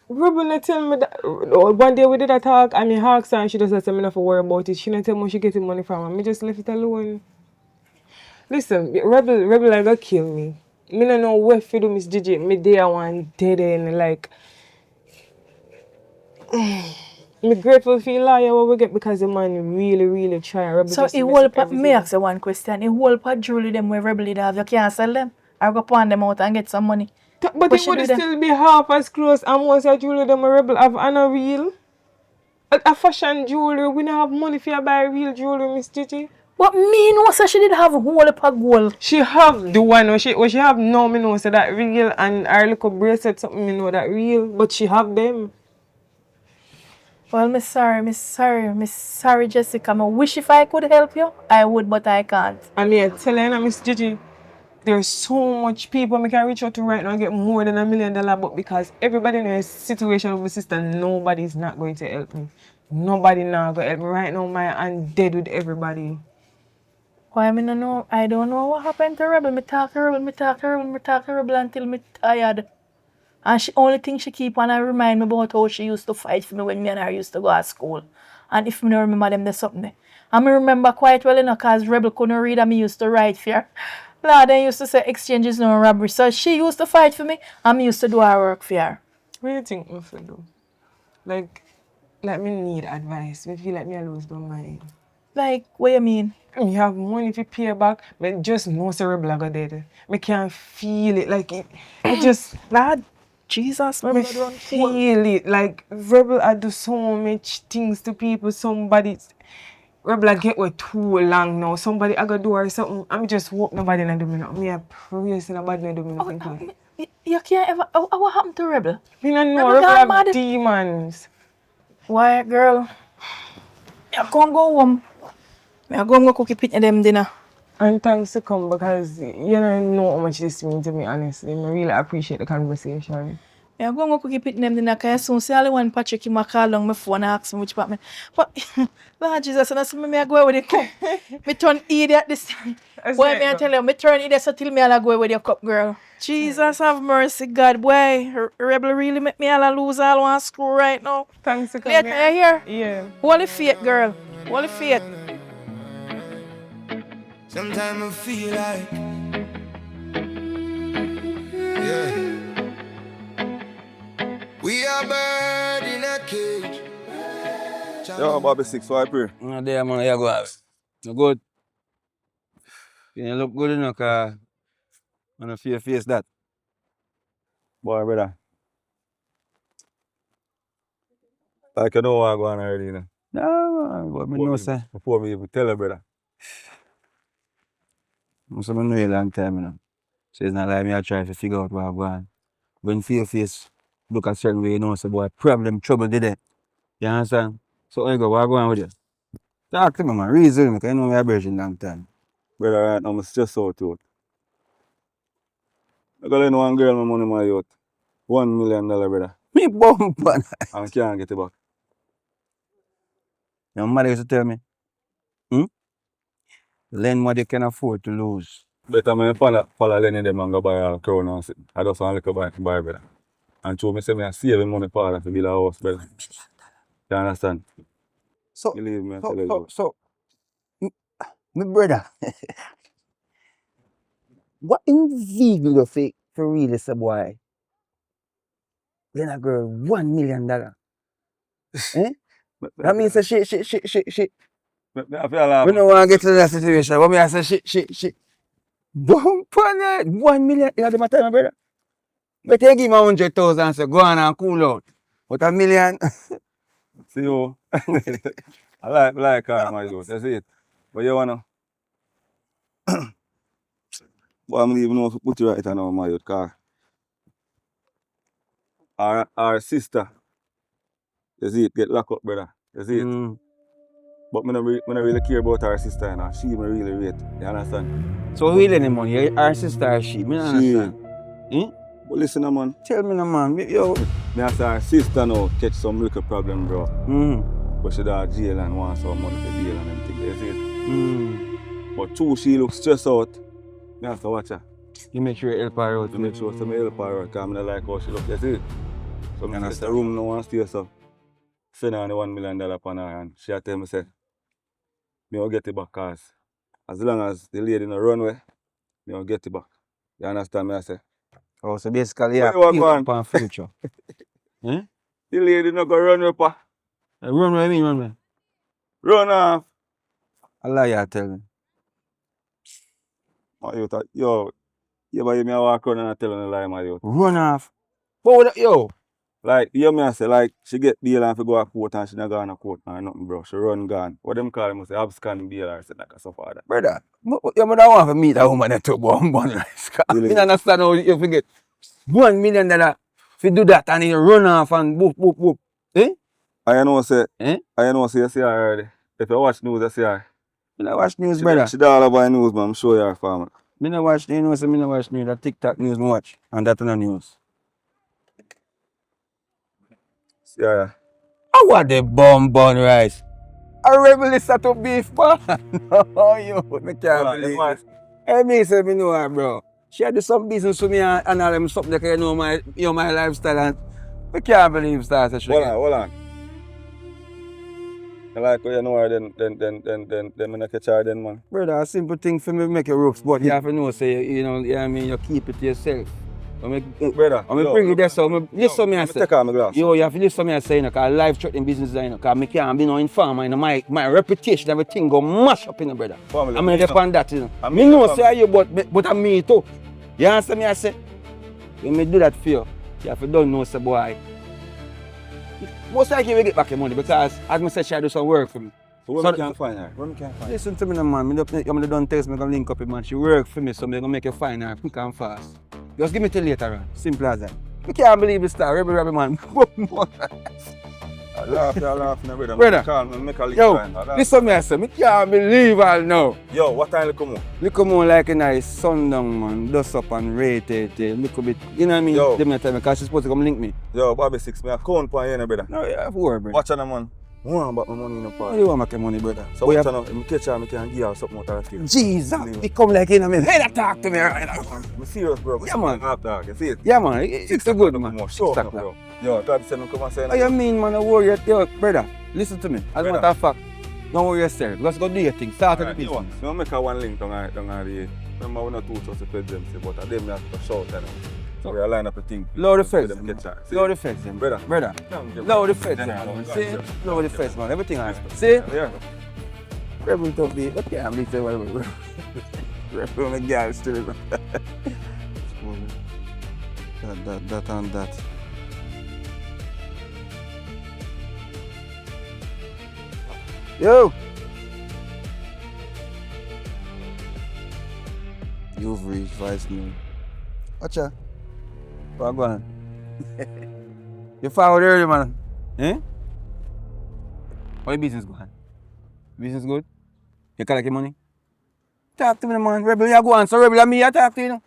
[SPEAKER 11] Rebel not tell me that. One day we did a talk and me asked her and she just said me not to worry about it. She not tell me she getting money from her. Me just left it alone. Listen, Rebel like gonna kill me. Me no know what to do, Miss Gigi. Me there one dead end like. Me grateful for the lawyer what we get because the man really try. Rebel
[SPEAKER 12] So
[SPEAKER 11] just
[SPEAKER 12] he
[SPEAKER 11] mess
[SPEAKER 12] whole
[SPEAKER 11] up
[SPEAKER 12] part,
[SPEAKER 11] everything.
[SPEAKER 12] me ask you one question. He whole part jewelry them where Rebel did have, you can't sell them. I go pawn them out and get some money.
[SPEAKER 11] But it would still be half as close and once I jewelry them a Rebel have an a real. A fashion jewelry, we don't have money for you buy real jewelry, Miss Gigi.
[SPEAKER 12] But me know so she did have a whole heap of gold.
[SPEAKER 11] She have the one what she have now, me know so that real and her little bracelet something me know that real, but she have them.
[SPEAKER 12] Well, Miss sorry, Jessica. I wish if I could help you, I would, but I can't.
[SPEAKER 11] I mean, I tell you, Miss Gigi, there's so much people I can reach out to right now and get more than $1 million, but because everybody in a situation with my sister, nobody's not going to help me. Nobody now going to help me. Right now, I'm dead with everybody.
[SPEAKER 12] Why me no know? I don't know what happened to Rebel. Me talk to Rebel until me tired. And she only thing she keep on and remind me about how she used to fight for me when me and her used to go to school. And if me no remember them, there's something there. And me remember quite well, you know, cause Rebel couldn't read and me used to write for her. Lord, they used to say exchange is no robbery. So she used to fight for me and me used to do her work for her.
[SPEAKER 11] What do you think me for do? Like me need advice. Me feel like me I lose my mind.
[SPEAKER 12] Like, what you mean?
[SPEAKER 11] Me have money to pay back, but just no cerebral I go dead. Me can't feel it like it. I just
[SPEAKER 12] Lord, Jesus,
[SPEAKER 11] me feel it like rebel I do so much things to people. Somebody rebel I get with too long now. Somebody I go do or something. I'm just hope nobody not do me nothing. Me I pray so nobody not do me nothing.
[SPEAKER 12] You can't ever. What happened to Rebel?
[SPEAKER 11] Me not know. Rebel have demons.
[SPEAKER 12] Why, girl? You can't go home. I go cook them dinner.
[SPEAKER 11] And thanks to come because you don't know how much this means to me, honestly. I really appreciate the conversation.
[SPEAKER 12] I go cook them dinner because soon see only one Patrick in my car along my phone and ask me which part. But Lord Jesus, and I say me I go with the cup. Me turn idiot this time. Why me I tell you, me turn idiot so till me I go with your cup, girl. Jesus have mercy, God. Boy, Rebel really make me all lose all one screw right now.
[SPEAKER 11] Thanks to come.
[SPEAKER 12] Later, you hear?
[SPEAKER 11] Yeah.
[SPEAKER 12] Holy faith, girl. Holy faith.
[SPEAKER 4] Sometimes I feel like, yeah, we are bird in a cage.
[SPEAKER 7] Yo, Bobby 6, so I pray.
[SPEAKER 13] No, there, man, you go have. No good. You look good enough, cause I don't feel face that.
[SPEAKER 7] Boy, brother. Like you know what I go on already, you know.
[SPEAKER 13] No, man, what me know, sir.
[SPEAKER 7] Before me even tell her, brother.
[SPEAKER 13] Must have know you a long time, you know. So it's not like me I try to figure out what I'm going. When face look a certain way, you know, so boy, problem, trouble did it. You understand? So I go, what going with you? Talk to me, man. Reason, because I know me a virgin long time.
[SPEAKER 7] Brother, right now, I'm stressed out, youth. I got in one girl, my money, my youth. $1 million, brother.
[SPEAKER 13] Me bump on.
[SPEAKER 7] And I can't get it back.
[SPEAKER 13] Your mother used to tell me, lend what you can afford to lose.
[SPEAKER 7] Better me follow Lenny them and go buy a crown and sit. I just want to buy, brother. And show me say me I save the money for that to build a house, brother. You understand?
[SPEAKER 13] So,
[SPEAKER 7] Believe me, I tell you.
[SPEAKER 13] my brother, what inveigle you for really say boy? Lend a girl $1 million. Eh? That means that she.
[SPEAKER 7] I feel like
[SPEAKER 13] We don't want to get to that situation. But me I say she. Bump on it. $1 million. You know the matter, my brother? But you give me 100,000 and say, go on and cool out. But $1 million.
[SPEAKER 7] see you. I like her, my youth. That's it. But you wanna. But I don't even know if to put you right now, my youth, because our sister, you see it, get locked up, brother. You see it. But I don't really care about our sister, you know. She me really rate. You understand?
[SPEAKER 13] So who lend the money? Our sister or she? Me don't
[SPEAKER 7] She.
[SPEAKER 13] understand.
[SPEAKER 7] But listen, man.
[SPEAKER 13] Tell me, no, man. Yo.
[SPEAKER 7] Me I say our sister now catch some little problem, bro. But she da jail and want some money for bail and everything. You see it? But two, she looks stressed out. Me have to watch her.
[SPEAKER 13] You make sure you help her out.
[SPEAKER 7] You make sure to help her out, because I don't like how she look. You see it? So I set the room now and stay so. Send her the $1 million upon her and she tell me say, me will get it back, cause as long as the lady in the runway, me will get it back. You understand me I say?
[SPEAKER 13] Oh, so basically you
[SPEAKER 7] Where you
[SPEAKER 13] have
[SPEAKER 7] want?
[SPEAKER 13] on future. Eh?
[SPEAKER 7] The lady not go run with pa.
[SPEAKER 13] Runway, I mean runway.
[SPEAKER 7] Run off.
[SPEAKER 13] I lie you tell me.
[SPEAKER 7] My youth, yo, you ever hear me walk around and I tell her a lie, my youth?
[SPEAKER 13] Run off. But yo.
[SPEAKER 7] Like, you hear me I say, like, she get bail and go to court and she not go on a court or nothing, bro. She run gone. What them call them, say, abscond bail or something like so far that.
[SPEAKER 13] Brother, you don't want to meet a woman that took one rice. I don't understand how you forget $1 million if you do that and you run off and boop, boop, boop. Eh?
[SPEAKER 7] I know say, you see her already. If you watch news, you see her.
[SPEAKER 13] Me not watch news, brother.
[SPEAKER 7] She all about news, man. I'm sure you are, farmer.
[SPEAKER 13] Me not watch news, me not watch news. That TikTok news me watch. And that's not news.
[SPEAKER 7] Yeah.
[SPEAKER 13] I want the bun rice. A rebel is to beef, man. No, you, me can't believe this. Hey, me say me know her, bro. She had do some business with me and all them something that you know my lifestyle and I can't believe that.
[SPEAKER 7] Hold on. You like how you know her, then me not catch her then, man.
[SPEAKER 13] Brother, a simple thing for me make you rough, but you have to know, say, you know what I mean, you keep it to yourself.
[SPEAKER 7] Brother,
[SPEAKER 13] I'm bring you there, so listen to me, I say.
[SPEAKER 7] Take off my glass.
[SPEAKER 13] Yo, you have to listen to me, I say, because life threatening business, because I can't be no informer, you know, my reputation, everything go mash up, you know, brother.
[SPEAKER 7] Family,
[SPEAKER 13] I'm going to depend that, you know. Me know, say you, but I'm me too. You understand me, I say? When me do that for you, you have to don't know, say, boy. Most likely we get back your money, because as I said, she do some work for me.
[SPEAKER 7] So where we can find her? Where we can find her?
[SPEAKER 13] Listen to me, man. I'm don't text me, I'm going to link up with man. She work for me, so I'm going to make you find her quick and fast. Just give me till later on. Simple as that. I can't believe this star. Rebel, man.
[SPEAKER 7] I laugh, brother.
[SPEAKER 13] Brother. Yo, listen to me, I say. I can't believe I know.
[SPEAKER 7] Yo, what time you come on?
[SPEAKER 13] Look more like a nice sundown, man. Dust up and rated. Look a bit. You know what I mean?
[SPEAKER 7] Yo.
[SPEAKER 13] Give me a time because she's supposed to come link me.
[SPEAKER 7] Yo, Bobby 6, me have count for you, brother.
[SPEAKER 13] No, you have worry, brother.
[SPEAKER 7] Watch on, man. I want about my money in the park.
[SPEAKER 13] How you want to make money, brother?
[SPEAKER 7] So watch on, if I catch her, I can give her something out of it.
[SPEAKER 13] Jesus, he come like in a minute. Hey, talk to me right now.
[SPEAKER 7] I'm serious, bro.
[SPEAKER 13] Yeah, man.
[SPEAKER 7] Dog, you see it?
[SPEAKER 13] Yeah, man. It's a good, man.
[SPEAKER 7] Sure, bro. Yo, God send him come and say.
[SPEAKER 13] What you mean, man? Don't worry, yo, brother. Listen to me. As a matter of fact, don't worry yourself. Let's go do your thing. Start with the business.
[SPEAKER 7] You make a one link down the. Remember, we're not too trust the them, but at them you have to shout at them. So we line up a thing.
[SPEAKER 13] Load the fence. Load the fence, brother. Load the fence, man. See? Load the fence, man. Everything I see?
[SPEAKER 7] Yeah.
[SPEAKER 13] Rebel don't be. Look at me, say whatever. Rebel and girl still. That and that. Yo! You've reached voicemail. Watcha. What go on? You forward early, man. Eh? How your business going? Business good? You collect your money? Talk to me, man. Rebel, you go on. So Rebel and me, I talk to you, know.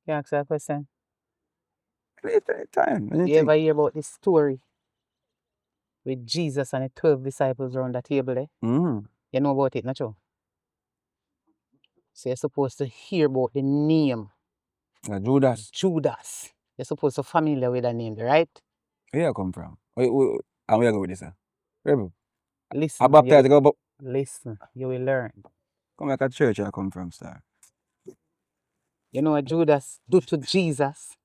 [SPEAKER 1] Can I ask you a question?
[SPEAKER 13] Later time.
[SPEAKER 1] You ever hear about this story with Jesus and the 12 disciples around the table there?
[SPEAKER 13] Mm-hmm.
[SPEAKER 1] You know about it, not true? So you're supposed to hear about the name
[SPEAKER 13] Judas.
[SPEAKER 1] Judas. You're supposed to familiar with the name, right?
[SPEAKER 13] Where you come from? And where you go with this, sir? Rebel. I
[SPEAKER 1] Listen,
[SPEAKER 13] baptize you go,
[SPEAKER 1] listen, you will learn.
[SPEAKER 13] come like a church I come from, sir.
[SPEAKER 1] You know what Judas do to Jesus?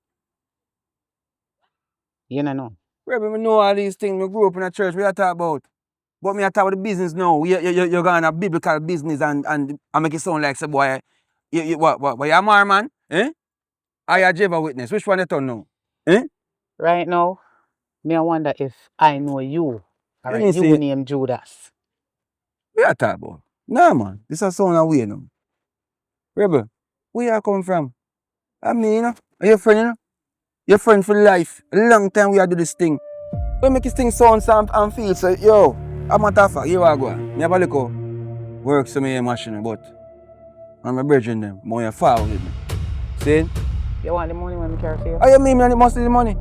[SPEAKER 1] You don't know.
[SPEAKER 13] Rebel, me know all these things. Me grew up in a church. What you talk about? But me I talk about the business now. You're going a biblical business and I make it sound like, say, boy, what, you a mar man? Eh? Are you a Jehovah Witness? Which one you turn now? Eh?
[SPEAKER 1] Right now, me I wonder if I know you.
[SPEAKER 13] You
[SPEAKER 1] Alright,
[SPEAKER 13] need
[SPEAKER 1] you
[SPEAKER 13] see-
[SPEAKER 1] named Judas.
[SPEAKER 13] What you talk about? Nah, man. This is sound away now. Rebel, where you come from? I mean, you know, are your friend, you know? Your friend for life. A long time we are do this thing. We make this thing sound and feel so, yo, a matter of fact, you are going. Me have a little work so me machine, but I'm a bridging them. More you fall with me. See?
[SPEAKER 1] You want the money when I carry for you?
[SPEAKER 13] How you mean me must need the money?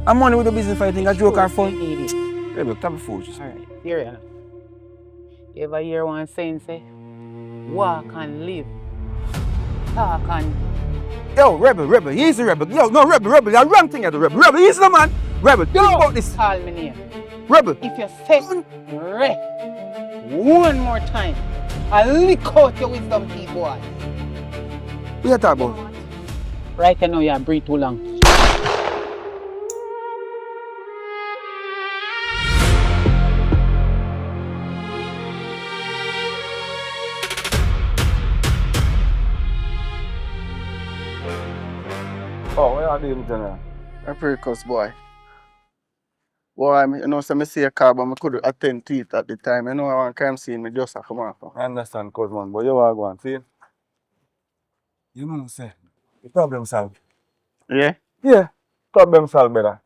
[SPEAKER 13] And money with the business fighting, a joke or
[SPEAKER 1] You
[SPEAKER 13] fun?
[SPEAKER 1] need it.
[SPEAKER 13] Rebel, stop the fool.
[SPEAKER 1] Alright, hear it. You ever hear one saying, say, walk and live, talk and...
[SPEAKER 13] Yo, Rebel, he's the Rebel. Yo, no, Rebel, you're wrong thing at the Rebel. Rebel, he's the man. Rebel, think about this.
[SPEAKER 1] Call me name.
[SPEAKER 13] Rebel.
[SPEAKER 1] If you say Re one more time, I'll lick out your wisdom teeth, boy.
[SPEAKER 13] What you talk about?
[SPEAKER 1] Right now, you breathe too long.
[SPEAKER 7] Oh, what are you doing tonight?
[SPEAKER 10] I'm pretty cuss, boy. Boy, you know, so I see a car, but I couldn't attend to it at the time. You know, I want crime scene, I just come off.
[SPEAKER 7] I understand, cuz man, but you are going, see? You know, say, the problem solved.
[SPEAKER 10] Yeah?
[SPEAKER 7] Yeah, problem solved, brother.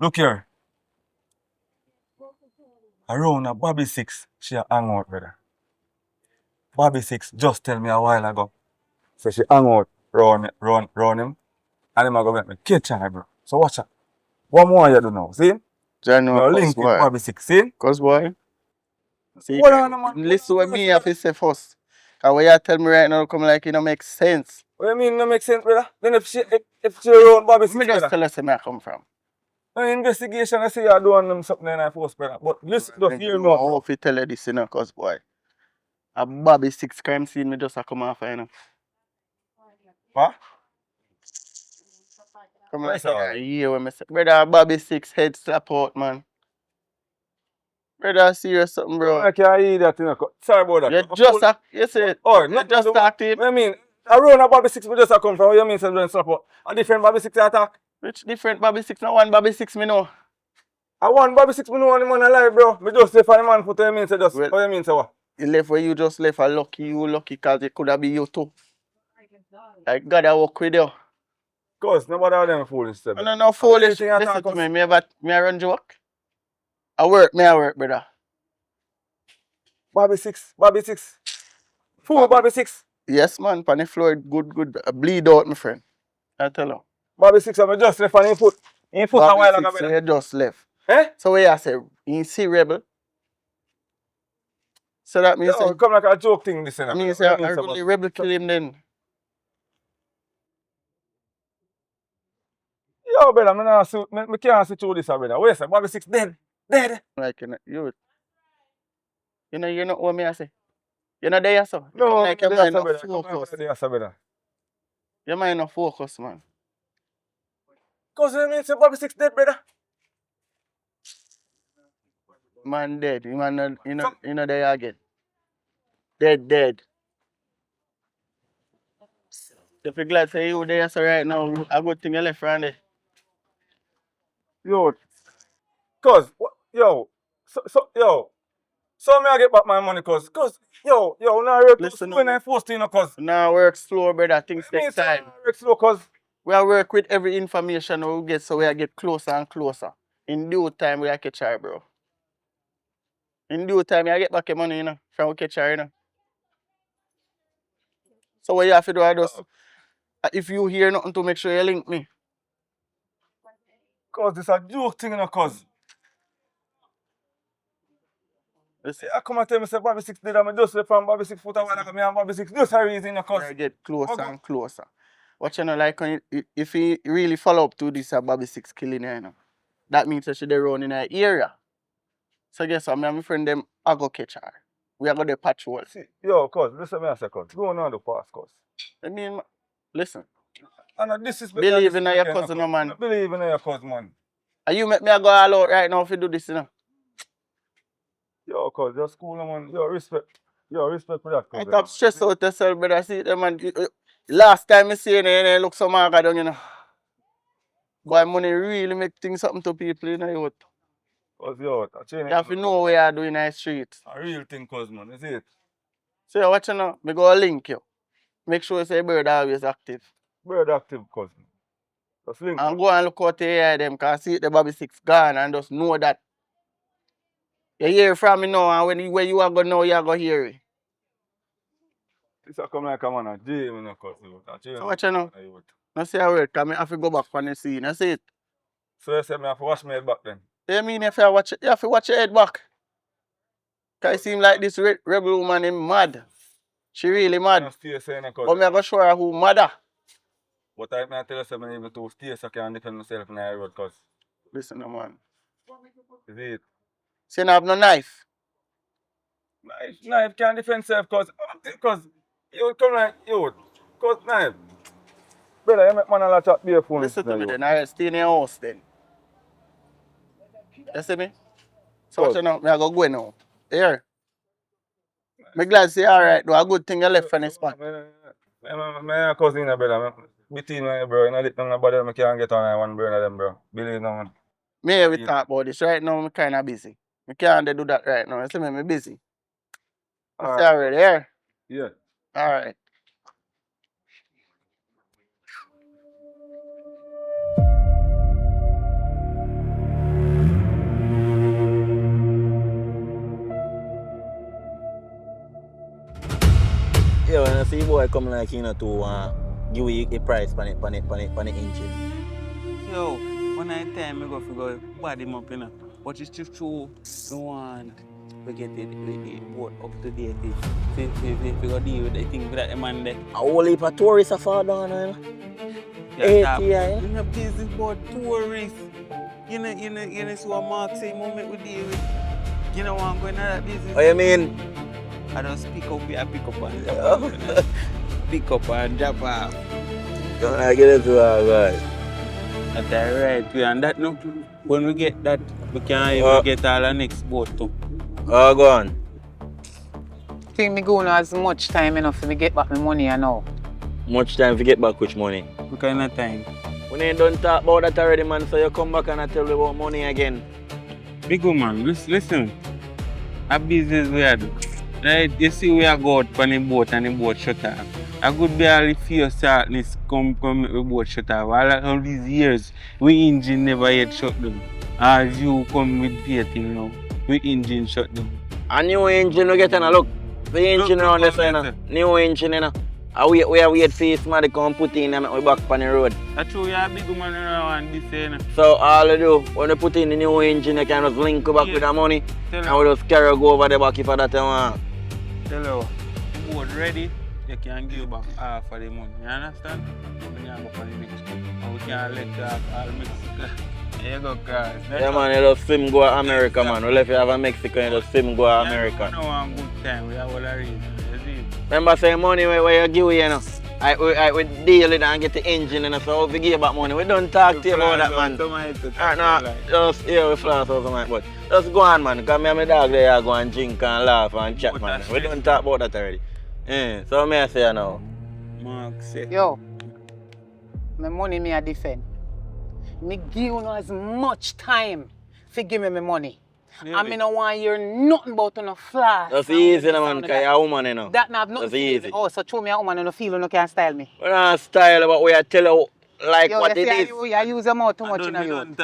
[SPEAKER 7] Look here. Around a Bobby 6, she a hang out, brother. Bobby 6 just tell me a while ago. So she hang out round him. And him a go make me catch her, bro. So watch her. What more you do now, see?
[SPEAKER 10] John,
[SPEAKER 7] No link with Bobby 6, see?
[SPEAKER 10] Cuz boy. See,
[SPEAKER 7] Hold on, man.
[SPEAKER 10] listen what me have to say first. Cause what you tell me right now come like it don't make sense.
[SPEAKER 7] What you mean no make sense, brother? Then if she around Bobby 6,
[SPEAKER 10] Me just
[SPEAKER 7] brother.
[SPEAKER 10] tell us where I come from.
[SPEAKER 7] No investigation, I say you're doing them something in I post, brother. But listen, just hear me out.
[SPEAKER 10] I hope you tell her this, you know, cuz boy. A Bobby 6 crime scene me just a come off, you know.
[SPEAKER 7] What?
[SPEAKER 10] Come
[SPEAKER 7] Yes,
[SPEAKER 10] on,
[SPEAKER 7] sir.
[SPEAKER 10] hear what me say. Brother, a Bobby 6 head slap out, man. Brother, serious something, bro.
[SPEAKER 7] I can't hear that, you know. Sorry about that.
[SPEAKER 10] You just you say it.
[SPEAKER 7] Oh,
[SPEAKER 10] You just talk to him.
[SPEAKER 7] I mean, around a Bobby 6 we just a come from. What you mean, say doing support? A different Bobby 6 attack?
[SPEAKER 10] Which different Bobby 6? No one Bobby 6 me know.
[SPEAKER 7] I want Bobby 6 me know one man alive, bro. Me just say for the man put you mean, say just.
[SPEAKER 10] Well,
[SPEAKER 7] what you mean, say what?
[SPEAKER 10] You left where you just left a lucky, you lucky cause it could have been you too. Like God I work with you.
[SPEAKER 7] Cause nobody of them foolish, sir.
[SPEAKER 10] No foolish. Listen to me, me I run joke. I work, brother.
[SPEAKER 7] Bobby 6. Fool Bobby 6.
[SPEAKER 10] Yes, man, pan the floor, good. Bleed out, my friend. I tell you.
[SPEAKER 7] Bobby 6, I'm just left on his foot. In foot a while ago,
[SPEAKER 10] Bobby 6, so
[SPEAKER 7] brother.
[SPEAKER 10] you just left.
[SPEAKER 7] Eh?
[SPEAKER 10] So what you say? You see rebel? So that means
[SPEAKER 7] No, come like a joke thing, this,
[SPEAKER 10] I mean, say, I really rebel kill him then.
[SPEAKER 7] Yo, brother, me can't see through this, brother. Wait, sir, Bobby 6 dead.
[SPEAKER 10] Like, you know what me I say? You know there, so?
[SPEAKER 7] No,
[SPEAKER 10] like your mind not
[SPEAKER 7] focus. Brother.
[SPEAKER 10] Your mind not focus, man.
[SPEAKER 7] Cause you mean say Bobby 6 dead, brother?
[SPEAKER 10] Man dead. You know there again. Dead. If you glad say you there, so right now, a good thing you left around there.
[SPEAKER 7] Yo, cause, yo, So me I get back my money cause yo, now work
[SPEAKER 10] Listen,
[SPEAKER 7] when I forced you know cause
[SPEAKER 10] now work slow, brother. Things
[SPEAKER 7] me
[SPEAKER 10] take
[SPEAKER 7] say
[SPEAKER 10] time.
[SPEAKER 7] work slow cause
[SPEAKER 10] We are work with every information we get, so we are get closer and closer. In due time, we are catch her, bro. In due time, I get back your money, you know, from we catch her, you know. So what you have to do, I just, if you hear nothing to make sure you link me.
[SPEAKER 7] cause this a joke thing, you know, cause
[SPEAKER 10] Listen,
[SPEAKER 7] I come and tell me say Bobby Six did and I just left from Bobby Six foot away like me and Bobby Six just a reason, you know,
[SPEAKER 10] we
[SPEAKER 7] cause
[SPEAKER 10] are get closer and closer. What you know, like, when if he really follow up to this Bobby Six killing her, you know, that means that she dey run in her area. So guess what, me and my friend them, I go catch her. We are going to patrol.
[SPEAKER 7] see, yo, cause listen me I say cause go on the past cause.
[SPEAKER 10] I mean, listen,
[SPEAKER 7] And this is
[SPEAKER 10] believe in your cousin, no, man.
[SPEAKER 7] Believe in your cousin, man.
[SPEAKER 10] And you make me go all out right now if you do this, you know.
[SPEAKER 7] Yo, cause your school, man, yo, respect for that,
[SPEAKER 10] I
[SPEAKER 7] cause.
[SPEAKER 10] stop stress out yourself, brother. See them, man. Last time I see you look so mad, you know. Boy, money really make things happen to people, you know. Youth.
[SPEAKER 7] Cause yo,
[SPEAKER 10] You have to know what you are doing in the street.
[SPEAKER 7] a real thing, cause man, is it?
[SPEAKER 10] So what you know, me go link you. Make sure you say bird always active.
[SPEAKER 7] Bird active, cousin. Just link.
[SPEAKER 10] And go and look out the area them, cause see the Bobby Six gone and just know that. You hear from me now, and when you are going to know, you are going to hear it.
[SPEAKER 7] This a come like a man a jail, you know, cousin.
[SPEAKER 10] So what you know? No say a word, because I have to go back on the scene. That's it.
[SPEAKER 7] So you say me have to wash my head back then?
[SPEAKER 10] You mean if you have to watch your head back? Because it seems like this rebel woman is mad. She really mad.
[SPEAKER 7] Stay saying a
[SPEAKER 10] But me I go show her who mother.
[SPEAKER 7] But I tell you something, even to stay so I can defend myself in the road, cause.
[SPEAKER 10] Listen, no, man.
[SPEAKER 7] Is it?
[SPEAKER 10] So you don't have no knife?
[SPEAKER 7] Knife can't defend self, cause you come like, yo, cause knife. Brother, you make man a lot of beer phone.
[SPEAKER 10] Listen to me then, I stay in your house then. You see me? So what you know, me I go now. Here. Me glad to say alright, though. A good thing you left from the spot.
[SPEAKER 7] My cousin, brother. Between my bro, you know, nobody I can't get on one brother them, bro. Believe no man.
[SPEAKER 10] Me we talk about this. Right now, I'm kind of busy. I can't do that right now. You see me, I'm busy. You see already, here?
[SPEAKER 7] Yeah.
[SPEAKER 10] Alright.
[SPEAKER 6] Yeah, when I see boy come like you know to give you a price pan the engine.
[SPEAKER 14] Yo, when I time I go figure body him up, you know. But it's just true, no one we get it with the boat up to date. We go deal with the thing with that man there.
[SPEAKER 6] A whole heap of tourists are fall down, you know.
[SPEAKER 14] Yeah,
[SPEAKER 6] ATI.
[SPEAKER 14] you know, business about tourists. You know, so a mark say moment we deal with. You know, I'm going to that business.
[SPEAKER 6] What you mean?
[SPEAKER 14] I just pick up and drop off. Pick up and drop off.
[SPEAKER 6] You want to get it to our guys?
[SPEAKER 14] That's right. And that no, when we get that, we can even get all the next boat too.
[SPEAKER 6] Oh, go on.
[SPEAKER 1] I think me going as much time enough for me get back my money now.
[SPEAKER 6] Much time to get back which money?
[SPEAKER 14] What kind of time?
[SPEAKER 6] We ain't done talk about that already, man, so you come back and I tell me about money again.
[SPEAKER 14] Big man, listen. A business we do. Right, you see we are go out on the boat and the boat shut off. A good barely few sadness come make the boat shut off. All these years, we engine never yet shut down. As you come with faithing now, we engine shut down.
[SPEAKER 6] A new engine we get in a look. The engine around the side, new engine, you know. We wait for his man to come put in and we back on the road.
[SPEAKER 14] That's true, you're a big man around this, you know.
[SPEAKER 6] So all you do, when you put in the new engine, you can just link back with the money and we just carry go over the back if that you want.
[SPEAKER 14] Tell you, the boat ready, you can give back half of the money. You understand? When you go for the next one. And we can let that all Mexico. There you go, guys.
[SPEAKER 6] Yeah, man, you just swim go to America, man. We left you have a Mexico, you just swim go to America.
[SPEAKER 14] We have a good time, we have all the reason.
[SPEAKER 6] Remember saying money where you give you know. We deal it and get the engine and so if we give back money, we don't talk to you about that, man. Alright, no, just here we flash or something, but just go on, man, because me and my dog there go and drink and laugh and chat, man. We don't talk about that already. So me I say now.
[SPEAKER 14] Mark say.
[SPEAKER 1] Yo, my money me a defend. Me give you as much time to give me my money. And me no want hear nothing about no flash.
[SPEAKER 6] That's easy, no, man, because you're a woman, you know.
[SPEAKER 1] That not have nothing
[SPEAKER 6] That's
[SPEAKER 1] to do with
[SPEAKER 6] easy.
[SPEAKER 1] it. Oh, so true me a woman, you no feel you no can style me.
[SPEAKER 6] We're not style, but we are tell you like
[SPEAKER 1] Yo,
[SPEAKER 6] what
[SPEAKER 1] you
[SPEAKER 6] it
[SPEAKER 1] see,
[SPEAKER 6] is.
[SPEAKER 1] you use your mouth too much, you know, you.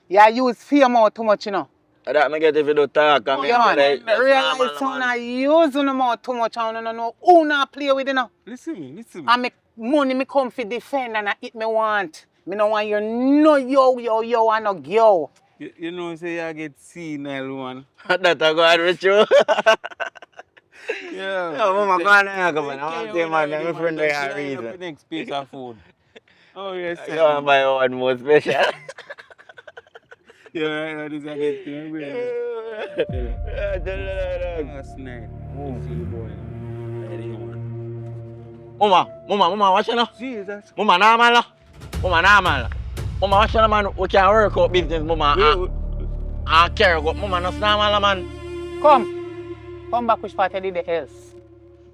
[SPEAKER 1] You use fear mouth too much, you know.
[SPEAKER 6] That me get if you do talk. I mean,
[SPEAKER 1] Yeah, man.
[SPEAKER 6] that's normal,
[SPEAKER 1] Realize someone
[SPEAKER 6] man.
[SPEAKER 1] I use your mouth too much and you don't know who not play with, you know.
[SPEAKER 14] Listen.
[SPEAKER 1] And me money me come for defend and I eat me want. Me no want you no yo and no yo.
[SPEAKER 14] You know, say I get senile, man.
[SPEAKER 6] That I go ahead with you.
[SPEAKER 14] Yeah.
[SPEAKER 6] Yo, mama, go on and come on. I want to man, my friend they are
[SPEAKER 14] reason.
[SPEAKER 6] reason.
[SPEAKER 14] Next piece of food. Oh, yes,
[SPEAKER 6] I go and buy one more special.
[SPEAKER 14] Yeah, this I get to me. Last night, see you boy.
[SPEAKER 6] Mama, watch you now.
[SPEAKER 14] Jesus.
[SPEAKER 6] Mama, normal now. Mama, watch you now, man. We can work out business, mama. And carry go. Mama, no normal, man.
[SPEAKER 1] Come back which part you did the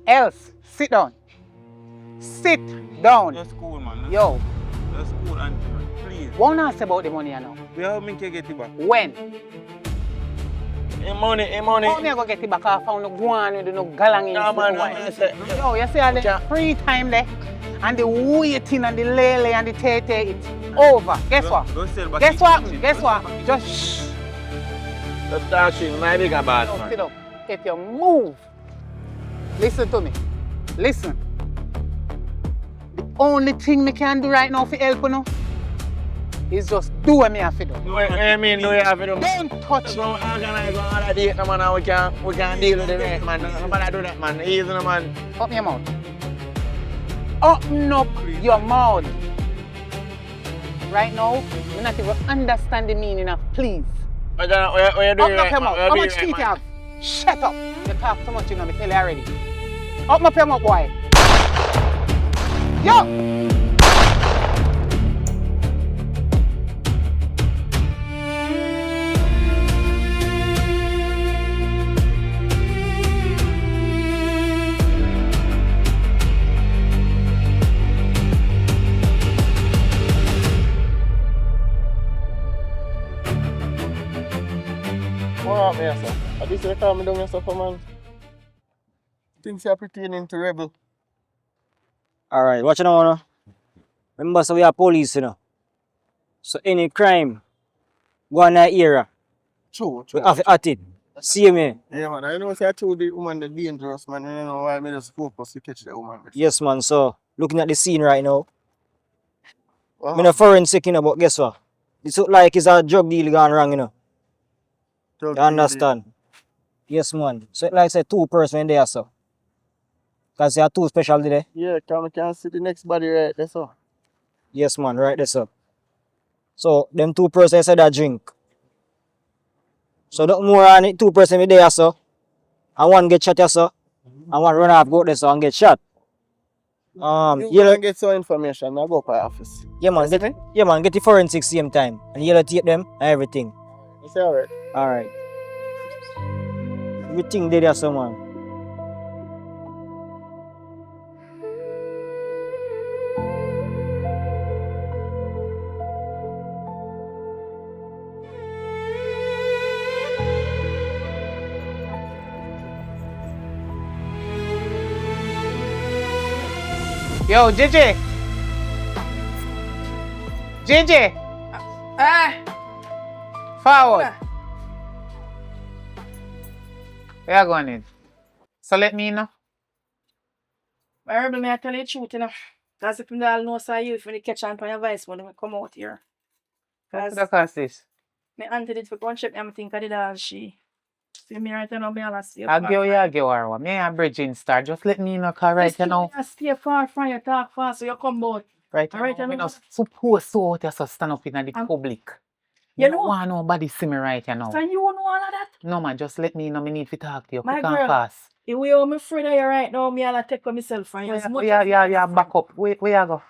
[SPEAKER 1] else. Sit down. Sit down.
[SPEAKER 14] That's cool, man.
[SPEAKER 1] Yo.
[SPEAKER 14] That's cool, auntie, man. Please.
[SPEAKER 1] What not say about the money you know?
[SPEAKER 14] Where me can get it back?
[SPEAKER 1] When?
[SPEAKER 6] Money.
[SPEAKER 1] How me go get it back? I found no guan with no galang in
[SPEAKER 6] No, man,
[SPEAKER 1] Yo, you see all the free time there and the waiting and the lele and the tete, it's over. Guess what? Guess what? Just shh.
[SPEAKER 6] Let's start shooting my bigger boss,
[SPEAKER 1] No,
[SPEAKER 6] man.
[SPEAKER 1] sit up. If you move, listen to me. Listen. The only thing me can do right now for help you know is just do what me have to do.
[SPEAKER 6] What do you mean do you have to do?
[SPEAKER 1] Don't touch me.
[SPEAKER 6] Don't organize on other date, no, man, and we can deal with the rest, man. Nobody do that, man. Easy, no, man.
[SPEAKER 1] Open your mouth. Open up your mouth. Right now, you not even understand the meaning of please.
[SPEAKER 6] What you doing
[SPEAKER 1] Open up
[SPEAKER 6] right,
[SPEAKER 1] your
[SPEAKER 6] man?
[SPEAKER 1] mouth.
[SPEAKER 6] What you
[SPEAKER 1] How
[SPEAKER 6] doing
[SPEAKER 1] much
[SPEAKER 6] right,
[SPEAKER 1] teeth you
[SPEAKER 6] man?
[SPEAKER 1] have? Shut up. You talk too much, you know, me tell you already. Open up your mouth, boy. Yo!
[SPEAKER 10] What up, me, sir? At least you calm me down, yourself, man. Things you are pertaining to rebel.
[SPEAKER 3] Alright, watch it now, no? Remember, so we are police, you know. So any crime, go on that era.
[SPEAKER 10] True.
[SPEAKER 3] We have to act it. See me?
[SPEAKER 10] Yeah, man. I know say I told the woman the dangerous, man. You know why I just focus to catch the woman.
[SPEAKER 3] Yes, man. So, looking at the scene right now,
[SPEAKER 10] Wow.
[SPEAKER 3] I'm not forensic, you know, but guess what? It look like it's a drug deal gone wrong, you know. You understand? Yes, man. So, like I said, 2 person there, so. Because there are 2 special today.
[SPEAKER 10] Yeah, come can see the next body right there, so.
[SPEAKER 3] Yes, man, right there, so. So, them 2 person said that drink. So, don't more on it, 2 person with there, so. And 1 get shot, so. And 1 run off, go there, so, and get shot.
[SPEAKER 10] You
[SPEAKER 3] Yellow,
[SPEAKER 10] can get some information. I go to my office.
[SPEAKER 3] yeah, man, get the forensic same time. And yellow tape them and everything.
[SPEAKER 10] You say alright?
[SPEAKER 3] Alright. Everything there, so, man.
[SPEAKER 1] Yo, JJ. JJ. Forward. Where you going in? So let me know.
[SPEAKER 12] My rebel, may I tell you the truth, you know. Because if you all know, so you, if you catch on for your vice, when you come out here.
[SPEAKER 1] What's the cost this?
[SPEAKER 12] My auntie did for gunship, and I think I did all she. See me right now, me all stay
[SPEAKER 1] I'll
[SPEAKER 12] far
[SPEAKER 1] give
[SPEAKER 12] from
[SPEAKER 1] you
[SPEAKER 12] you.
[SPEAKER 1] a give her one. Me and Bridging Star. Just let me know, cause right you know.
[SPEAKER 12] I stay far from you, talk fast, so you come out.
[SPEAKER 1] Right
[SPEAKER 12] Alright,
[SPEAKER 1] now,
[SPEAKER 12] you
[SPEAKER 1] me
[SPEAKER 12] know.
[SPEAKER 1] not supposed to out here so stand up in the public.
[SPEAKER 12] You
[SPEAKER 1] You don't
[SPEAKER 12] know.
[SPEAKER 1] want nobody see me right you know.
[SPEAKER 12] So you know all of that?
[SPEAKER 1] No man, just let me know. Me need to talk to you
[SPEAKER 12] My
[SPEAKER 1] quick and
[SPEAKER 12] girl,
[SPEAKER 1] fast.
[SPEAKER 12] the way I'm afraid of you right now, me all take for myself from you. As much as
[SPEAKER 1] Yeah, back up. Where you go?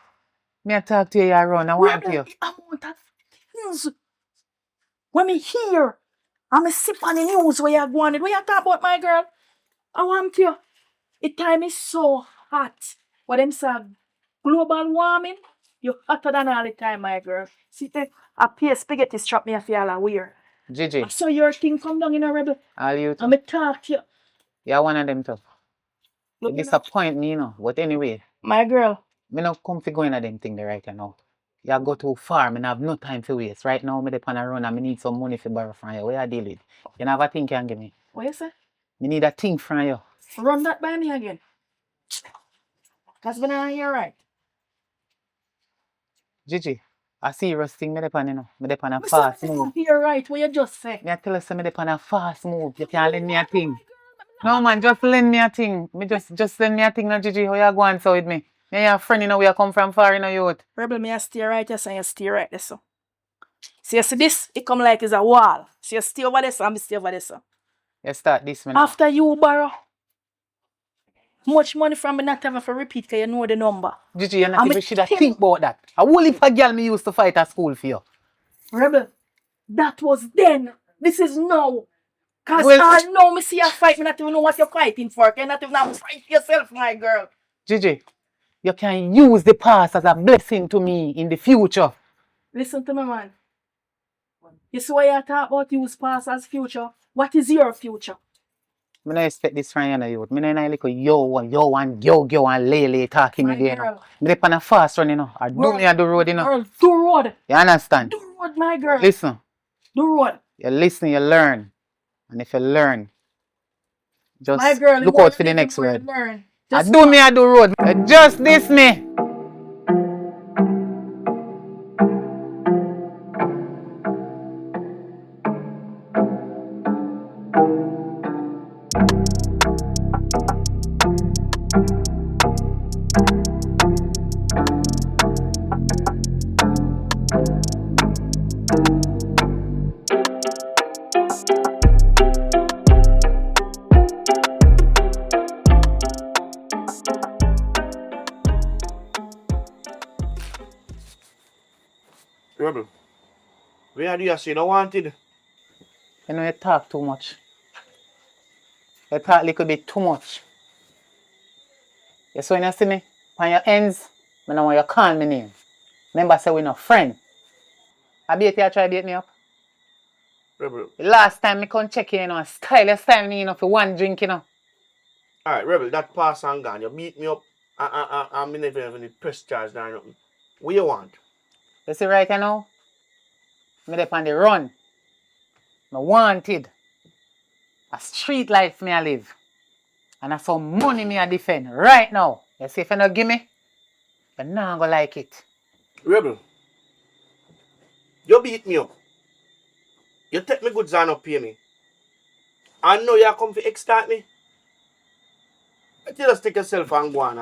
[SPEAKER 1] Me I talk to you, you run. I want you.
[SPEAKER 12] I want that things. When me hear, I'm a sip on the news where you're going, where you talk about my girl. I want you. The time is so hot. What them say? Global warming. You hotter than all the time, my girl. See, I pay spaghetti strap me a feel weird.
[SPEAKER 1] Gigi,
[SPEAKER 12] So your thing come down in a rebel.
[SPEAKER 1] all you
[SPEAKER 12] I'm talk to you.
[SPEAKER 1] you're one of them too. You
[SPEAKER 12] Look, you know,
[SPEAKER 1] disappoint me, you know. But anyway,
[SPEAKER 12] my girl.
[SPEAKER 1] me not come for going at them thing there right now. You go too far, me have no time for waste. Right now, me dey on a run and me need some money for borrow from you. What you deal with? You have a thing can give me.
[SPEAKER 12] What you say?
[SPEAKER 1] Me need a thing from you.
[SPEAKER 12] Run that by me again. Cause when I hear right.
[SPEAKER 1] Gigi, a serious thing me dey on, you know. Me dey on a
[SPEAKER 12] Me
[SPEAKER 1] fast
[SPEAKER 12] say,
[SPEAKER 1] move.
[SPEAKER 12] hear right what you just say.
[SPEAKER 1] Me I tell you, say me dey on a fast move. You can't lend me a thing. No man, just lend me a thing. Me just lend me a thing now, Gigi. How you go on so with me? Me and your friend, you know, we come from far, you know, youth.
[SPEAKER 12] Rebel, me I stay right there, so you stay right there, so. See, you see this? It come like it's a wall. So you stay over there, so I'm stay over there, so.
[SPEAKER 1] You start this, man.
[SPEAKER 12] After you borrow much money from me, not ever for repeat, because you know the number.
[SPEAKER 1] Gigi, you not even should have think about that. A whole heap of girl me used to fight at school for you.
[SPEAKER 12] Rebel, that was then. This is now. Because
[SPEAKER 1] Well,
[SPEAKER 12] I know me see you fight, me not even know what you're fighting for. You not even have to fight yourself, my girl.
[SPEAKER 1] Gigi, you can use the past as a blessing to me in the future.
[SPEAKER 12] Listen to me, man. You see what you talk about use past as future? What is your future?
[SPEAKER 1] I don't expect this from you, youth. I don't like yo and lele talking
[SPEAKER 12] My
[SPEAKER 1] again.
[SPEAKER 12] girl.
[SPEAKER 1] I dey on a fast run, you know. I do me on the road, you know.
[SPEAKER 12] Girl, do road.
[SPEAKER 1] You understand?
[SPEAKER 12] Do road, my girl.
[SPEAKER 1] Listen.
[SPEAKER 12] Do road.
[SPEAKER 1] You listen, you learn. And if you learn, just
[SPEAKER 12] My girl,
[SPEAKER 1] look
[SPEAKER 12] you
[SPEAKER 1] out for the
[SPEAKER 12] want
[SPEAKER 1] next
[SPEAKER 12] to
[SPEAKER 1] word.
[SPEAKER 12] learn.
[SPEAKER 1] I do me, I do road. Just this me.
[SPEAKER 15] Rebel, where do you say no wanted?
[SPEAKER 1] You know, you talk too much. You talk a little bit too much. You see when you see me on your ends, I don't want you call me name. Remember, say we're not friends. I bet you try to beat me up.
[SPEAKER 15] Rebel.
[SPEAKER 1] The last time I come check you, you know, style you style me, you know, for one drink, you know.
[SPEAKER 15] Alright, Rebel, that pass and gone. You beat me up and me never have any press charge or nothing. What you want?
[SPEAKER 1] You see right now? Me dey on the run. Me wanted. A street life me I live. And I some money me I defend right now. You see if you not give me, you're not gonna like it.
[SPEAKER 15] Rebel, you beat me up. You take me goods and not pay me. I know you come to extort me. But you just take yourself and go on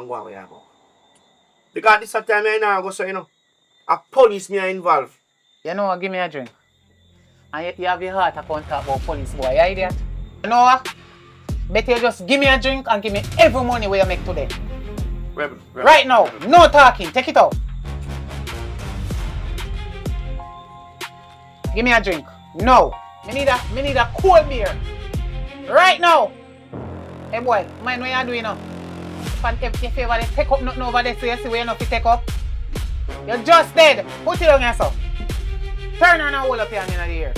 [SPEAKER 15] where you go. Because this time I now go so you know. A police me are involved.
[SPEAKER 1] You know what, give me a drink. And you have your heart to come talk about police boy, you idiot. You know what? Better you just give me a drink and give me every money where you make today.
[SPEAKER 15] Rebel.
[SPEAKER 1] Right now, no talking, take it out. Give me a drink. No. Me need a cold beer. Right now. Hey boy, mind what you doing now? If you ever take up nothing over there, so you see where you know to take up. You're just dead. Put it on yourself. Turn on and hold up your hand in the air.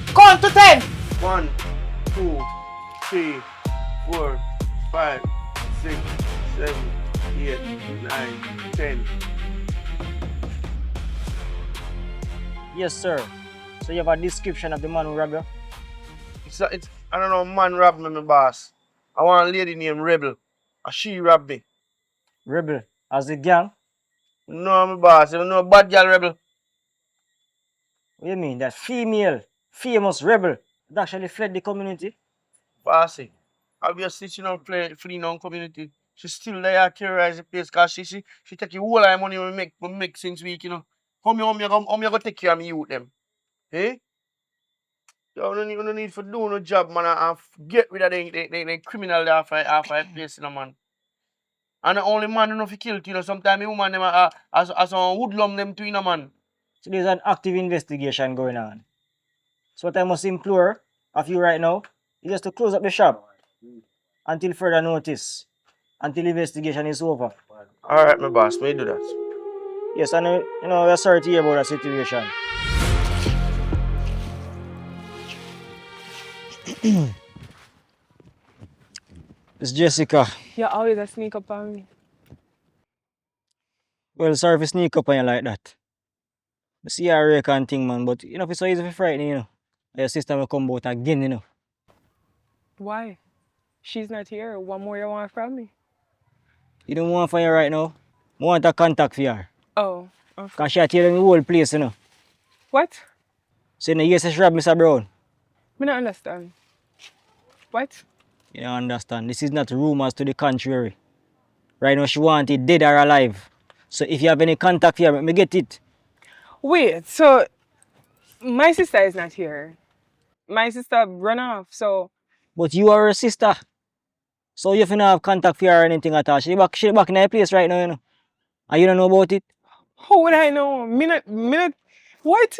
[SPEAKER 1] Count to 10.
[SPEAKER 15] 1, 2, 3, 4, 5, 6, 7, 8, 9, 10.
[SPEAKER 3] Yes, sir. So you have a description of the man who robbed you?
[SPEAKER 15] It's I don't know, man robbed me, my boss. I want a lady named Rebel. And she robbed me.
[SPEAKER 3] Rebel? As a gang?
[SPEAKER 15] No, my boss. You know bad girl Rebel.
[SPEAKER 3] What do you mean? That female, famous rebel that actually fled the community?
[SPEAKER 15] Bossy. Obviously, she don't flee on community. She still there terrorize the place because she take the whole of the money we make since week, you know. How me go take care of me youth them? Eh? You don't need to do no job, man, and get rid of the criminal there off a place, you know, man. And the only man who know fi kill, you know, sometimes the woman them as a hoodlum them too, you know, man.
[SPEAKER 3] So there's an active investigation going on. So what I must implore of you right now is just to close up the shop until further notice, until investigation is over.
[SPEAKER 15] Alright, my boss, may do that.
[SPEAKER 3] Yes, and you know, we're sorry to hear about that situation. It's Jessica.
[SPEAKER 8] You always a sneak up on me.
[SPEAKER 3] Well, sorry for sneak up on you like that. I see your Rican thing, man, but you know, it's so easy to frighten you know. Your sister will come out again, you know.
[SPEAKER 8] Why? She's not here. What more you want from me?
[SPEAKER 3] You don't want for you right now. I want a contact for her.
[SPEAKER 8] Oh, okay.
[SPEAKER 3] Because she tell you the whole place, you know.
[SPEAKER 8] What?
[SPEAKER 3] So, you know, you say she robbed Mr. Brown.
[SPEAKER 8] Me not understand. What?
[SPEAKER 3] You don't understand. This is not rumors to the contrary. Right now, she want it dead or alive. So, if you have any contact for her, let me get it.
[SPEAKER 8] Wait, so my sister is not here. My sister run off, so...
[SPEAKER 3] But you are her sister. So, you don't have contact for her or anything at all. She back in her place right now, you know. And you don't know about it?
[SPEAKER 8] How would I know? Me not... What?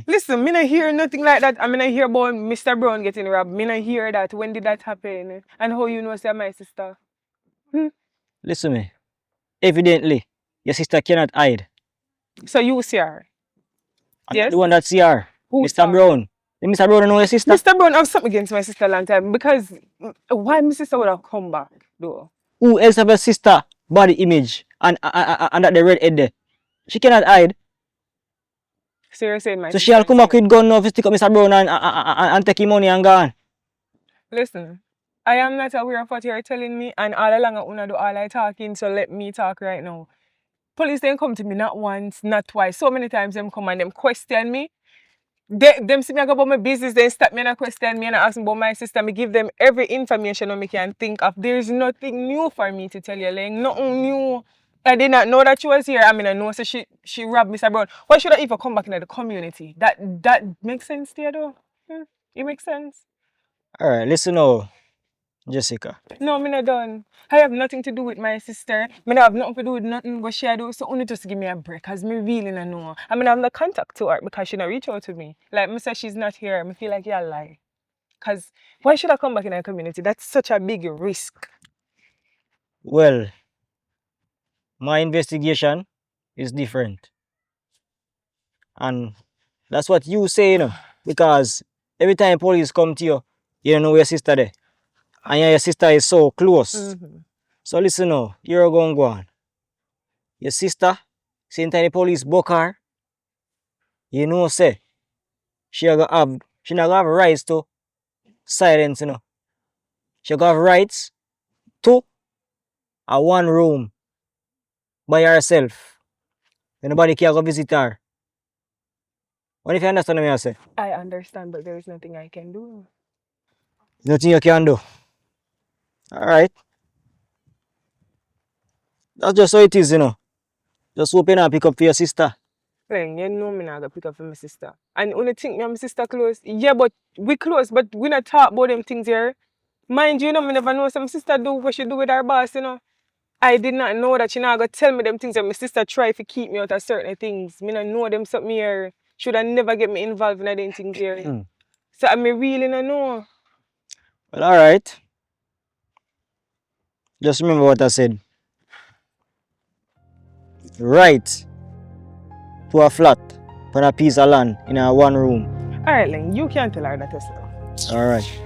[SPEAKER 8] Listen, me not hear nothing like that. I mean, I hear about Mr. Brown getting robbed. Me not hear that. When did that happen? And how you know say my sister?
[SPEAKER 3] Listen me. Evidently, your sister cannot hide.
[SPEAKER 8] So you see her? Yes?
[SPEAKER 3] The one that see her.
[SPEAKER 8] Who
[SPEAKER 3] Mr.
[SPEAKER 8] saw her?
[SPEAKER 3] Brown. Did Mr. Brown know your sister?
[SPEAKER 8] Mr. Brown have something against my sister a long time because why my sister would have come back though?
[SPEAKER 3] Who else have a sister body image and that the red head there? She cannot hide.
[SPEAKER 8] So you're saying my
[SPEAKER 3] So
[SPEAKER 8] sister
[SPEAKER 3] she'll come back with gun now to stick up Mr. Brown and take his money and gone.
[SPEAKER 8] Listen, I am not aware of what you're telling me and all along I wanna do all I talking, so let me talk right now. Police didn't come to me not once, not twice. So many times them come and them question me. Them see me go about my business, they stop me and question me and ask me about my sister. Me give them every information I can think of. There's nothing new for me to tell you, like nothing new. I did not know that she was here. I mean, I know so she robbed Mr. Brown. Why should I even come back into the community? That makes sense to you though? It makes sense.
[SPEAKER 3] Alright, listen now, Jessica.
[SPEAKER 8] No, me not done. I have nothing to do with my sister. Me not have nothing to do with nothing what she do. So only just give me a break, cause me really not know. I mean, I have no contact to her because she not reach out to me. Like me say she's not here. Me feel like you lie. Cause why should I come back in our community? That's such a big risk.
[SPEAKER 3] Well, my investigation is different. And that's what you say, you know. Because every time police come to you, you don't know where your sister there. And your sister is so close. So listen now, you're going to go on. Your sister, same time the police book her, you know say, she not gonna have rights to silence, you know. She gonna have rights to a one room by herself. And nobody can go visit her. What if you understand what I say?
[SPEAKER 8] I understand, but there is nothing I can do.
[SPEAKER 3] Nothing you can do. Alright. That's just how it is, you know. Just open and pick up for your sister.
[SPEAKER 8] Like, you know me not gonna pick up for my sister. And only think me and my sister close. Yeah, but we close, but we not talk about them things here. Mind you, me never know some sister do what she do with her boss, you know. I did not know that she not gonna tell me them things that my sister try to keep me out of certain things. Me not know them something here. Should I never get me involved in them things here. So I really not know.
[SPEAKER 3] Well, alright. Just remember what I said. Right to a flat for a piece of land in a one room.
[SPEAKER 8] Alright, Ling, you can't tell her that yourself.
[SPEAKER 3] Alright.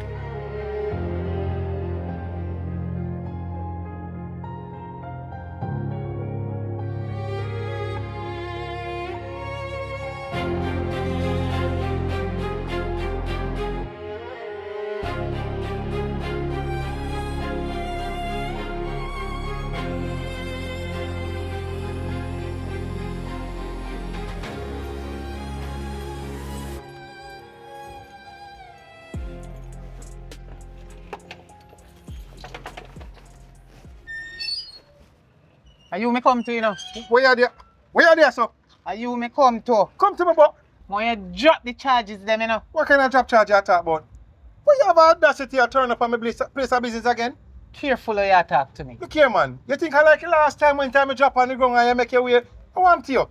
[SPEAKER 1] Are you me come to, you know?
[SPEAKER 9] Where you there? Where you there, so?
[SPEAKER 1] Are you me come to?
[SPEAKER 9] Come to me, but.
[SPEAKER 1] When you drop the charges them, you know?
[SPEAKER 9] What kind of drop charge you talk about? Why you have audacity to turn up on my place of business again?
[SPEAKER 1] Careful how you talk to me.
[SPEAKER 9] Look here, man. You think I like the last time when I drop on the ground and you make your way? I want to you.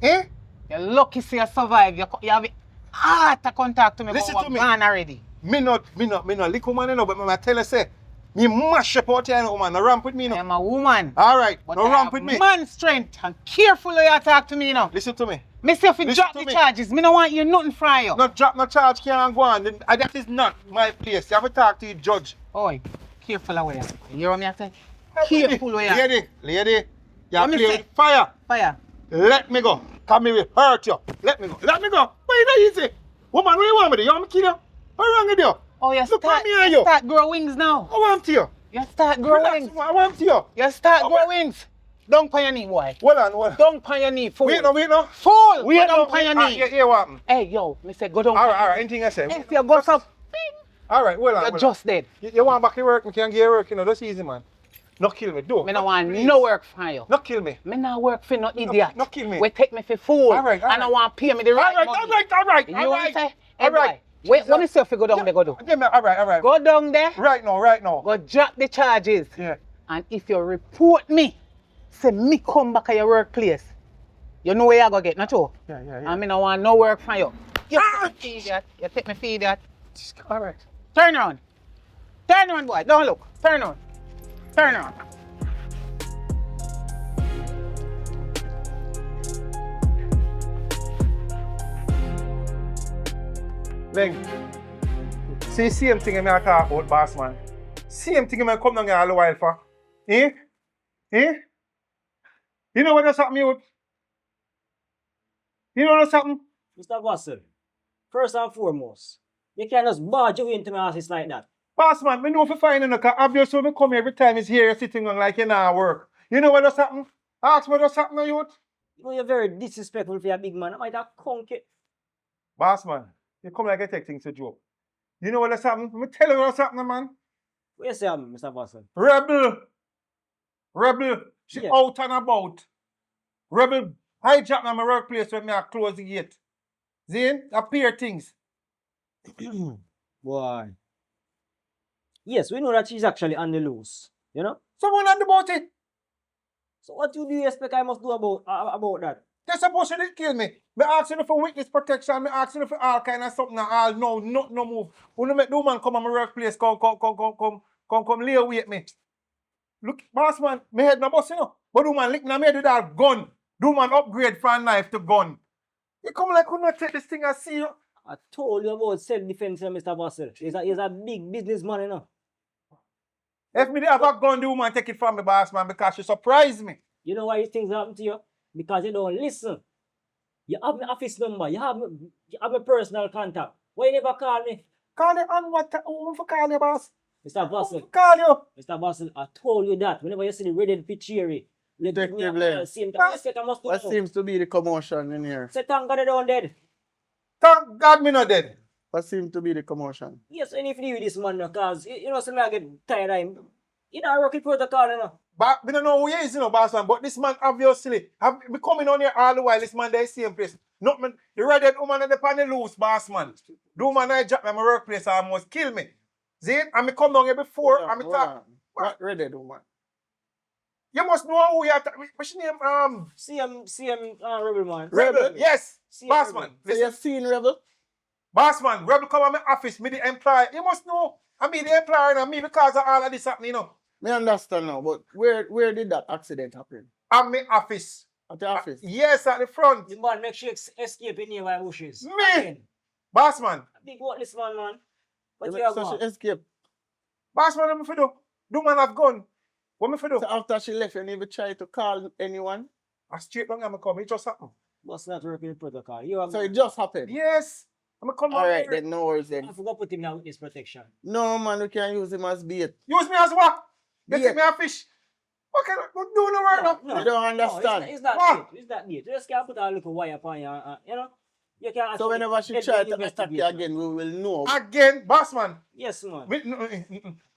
[SPEAKER 9] Eh?
[SPEAKER 1] You're lucky to survive. You have the heart to contact to me.
[SPEAKER 9] Listen
[SPEAKER 1] but
[SPEAKER 9] to me.
[SPEAKER 1] Gone already.
[SPEAKER 9] Me not little man, you know, but I tell you, say, me mash up out here, you know, man. No ramp with me, you know.
[SPEAKER 1] I'm a woman.
[SPEAKER 9] All right,
[SPEAKER 1] But
[SPEAKER 9] no
[SPEAKER 1] I
[SPEAKER 9] ramp
[SPEAKER 1] have
[SPEAKER 9] with me.
[SPEAKER 1] man strength. And careful how you talk to me, you know.
[SPEAKER 9] Listen to me.
[SPEAKER 1] Me say if you
[SPEAKER 9] Listen
[SPEAKER 1] drop
[SPEAKER 9] to
[SPEAKER 1] the
[SPEAKER 9] me.
[SPEAKER 1] charges, me no want you nothing from you.
[SPEAKER 9] No drop no charge can't go on. That is not my place. You have to talk to the judge.
[SPEAKER 1] Oi, careful away. You hear what me say? Careful away.
[SPEAKER 9] Lady, you
[SPEAKER 1] What me
[SPEAKER 9] play
[SPEAKER 1] say?
[SPEAKER 9] with fire.
[SPEAKER 1] Fire.
[SPEAKER 9] Let me go. Come me will hurt you. Let me go. Why not easy? Woman, what you want me to do? You want me to kill you? What wrong with you?
[SPEAKER 1] Oh, you
[SPEAKER 9] Look
[SPEAKER 1] start,
[SPEAKER 9] at me and
[SPEAKER 1] you
[SPEAKER 9] you.
[SPEAKER 1] start grow wings now.
[SPEAKER 9] I want to you.
[SPEAKER 1] You start grow
[SPEAKER 9] Relax,
[SPEAKER 1] wings.
[SPEAKER 9] I want to you.
[SPEAKER 1] You start grow wings. Don't pon your knee, boy.
[SPEAKER 9] Hold on.
[SPEAKER 1] Don't pon your knee, fool.
[SPEAKER 9] Wait no.
[SPEAKER 1] Fool!
[SPEAKER 9] Wait
[SPEAKER 1] Go
[SPEAKER 9] no.
[SPEAKER 1] down pon your knee.
[SPEAKER 9] Yeah, what happened?
[SPEAKER 1] Hey, yo, me say go down.
[SPEAKER 9] All right. Anything I say.
[SPEAKER 1] If you go so,
[SPEAKER 9] All right, hold on.
[SPEAKER 1] you're just dead.
[SPEAKER 9] You want back to work? Me can get work, you know. That's easy, man. No kill me, do.
[SPEAKER 1] Me no want no work for you.
[SPEAKER 9] No kill me.
[SPEAKER 1] Me not work for no idiot.
[SPEAKER 9] No kill me.
[SPEAKER 1] We take me for fool.
[SPEAKER 9] All right.
[SPEAKER 1] And I want pay me the right money.
[SPEAKER 9] All right.
[SPEAKER 1] You want to say? Hey, boy, wait, what me say if you go down there, go do?
[SPEAKER 9] All right.
[SPEAKER 1] Go down there.
[SPEAKER 9] Right now.
[SPEAKER 1] Go drop the charges.
[SPEAKER 9] Yeah.
[SPEAKER 1] And if you report me, say me come back at your workplace, you know where you go get, not true?
[SPEAKER 9] Yeah.
[SPEAKER 1] And me no want no work from you. You take me for idiot.
[SPEAKER 9] All right.
[SPEAKER 1] Turn around, boy. Don't look. Turn around.
[SPEAKER 9] Leng, see same thing I talk about, boss man. Same thing I come down here all the while for. Eh? You know what just happened, you? You know what just happened?
[SPEAKER 3] Mr. Vassal, first and foremost, you can't just barge you into my office like that.
[SPEAKER 9] Boss man, me know for finding because obviously when me come every time is here sitting on like you not work. You know what just happened? Ask what just happened, youth?
[SPEAKER 3] You know you're very disrespectful for your big man. I might have conk it.
[SPEAKER 9] Boss man, you come like you take things to joke. You know what just happened? Let me tell you what's happening, man.
[SPEAKER 3] What you say, Mr. Vassal?
[SPEAKER 9] Rebel, she out and about. Rebel hijack my workplace when me I close the gate. Zane, appear things.
[SPEAKER 3] Boy. Yes, we know that she's actually on the loose. You know?
[SPEAKER 9] Someone on about it.
[SPEAKER 3] So what do you expect I must do about that?
[SPEAKER 9] They're supposed to kill me. Me asking you for witness protection. Me asking you for all kind of something. All no move. When you make the woman come on my workplace, come lay with me. Look, boss man, me head no bust, you know. But the woman lick na me do that gun. The woman upgrade from knife to gun. You come like, could not take this thing and see you.
[SPEAKER 3] I told you about self-defense, Mr. Vassal. He's a big businessman, you know.
[SPEAKER 9] If me have a gun, the woman take it from me, boss man, because she surprised me.
[SPEAKER 3] You know why these things happen to you? Because you don't listen. You have my office number. You have my personal contact. Why you never call me?
[SPEAKER 9] Call you on what? Who for call you, boss?
[SPEAKER 3] Mr. Vassal.
[SPEAKER 9] Call you.
[SPEAKER 3] Mr. Vassal, I told you that. Whenever you see the red picture,
[SPEAKER 10] what seems to be the commotion in here?
[SPEAKER 3] Say thank God they don't dead.
[SPEAKER 9] Thank God me not dead.
[SPEAKER 10] What seems to be the commotion?
[SPEAKER 3] Yes, and if you with this man, because you know, something I get tired of him. You know, working protocol, you know.
[SPEAKER 9] But we don't know who he is, you know, boss man. But this man obviously have been coming on here all the while. This man they same place. Not man, the red woman at the panel loose, boss man. The woman I drop at my workplace almost kill me. See, and me come down here before and me talk.
[SPEAKER 10] What red woman?
[SPEAKER 9] You must know who you are. What's your name?
[SPEAKER 3] CM Rebel man.
[SPEAKER 9] Rebel, yes.
[SPEAKER 3] CM
[SPEAKER 9] Boss
[SPEAKER 3] Rebel.
[SPEAKER 9] man.
[SPEAKER 10] So you seen Rebel?
[SPEAKER 9] Boss man, Rebel come on my office, me the employer. You must know. I mean the employer and me because of all of this happening, you know.
[SPEAKER 10] Me understand now, but where did that accident happen?
[SPEAKER 9] At my office.
[SPEAKER 10] At the office?
[SPEAKER 9] Yes, at the front.
[SPEAKER 3] You man make sure you escape in here by bushes.
[SPEAKER 9] Me?
[SPEAKER 3] Again.
[SPEAKER 9] Boss man.
[SPEAKER 3] Big what this man. What
[SPEAKER 10] You
[SPEAKER 3] you have
[SPEAKER 10] so she
[SPEAKER 3] got?
[SPEAKER 10] escape.
[SPEAKER 9] Boss man, what me for do? Do man have gun. What me for do?
[SPEAKER 10] So after she left, you never try to call anyone?
[SPEAKER 9] I straight down and I come. It just happened.
[SPEAKER 3] What's not working protocol? You have
[SPEAKER 10] So it just happened?
[SPEAKER 9] Yes. I'm gonna come
[SPEAKER 10] Alright then, no worries then.
[SPEAKER 3] I forgot put him in a witness protection.
[SPEAKER 10] No man, we can use him as bait.
[SPEAKER 9] Use me as what? You
[SPEAKER 10] Bait.
[SPEAKER 9] take me a fish. Okay, do no work now.
[SPEAKER 10] You don't understand.
[SPEAKER 3] It's not
[SPEAKER 9] What?
[SPEAKER 3] bait. It's not bait. You just can't put a little wire upon you, you know? You can
[SPEAKER 10] So whenever she try to attack you again, we will know.
[SPEAKER 9] Again, boss man.
[SPEAKER 3] Yes, man.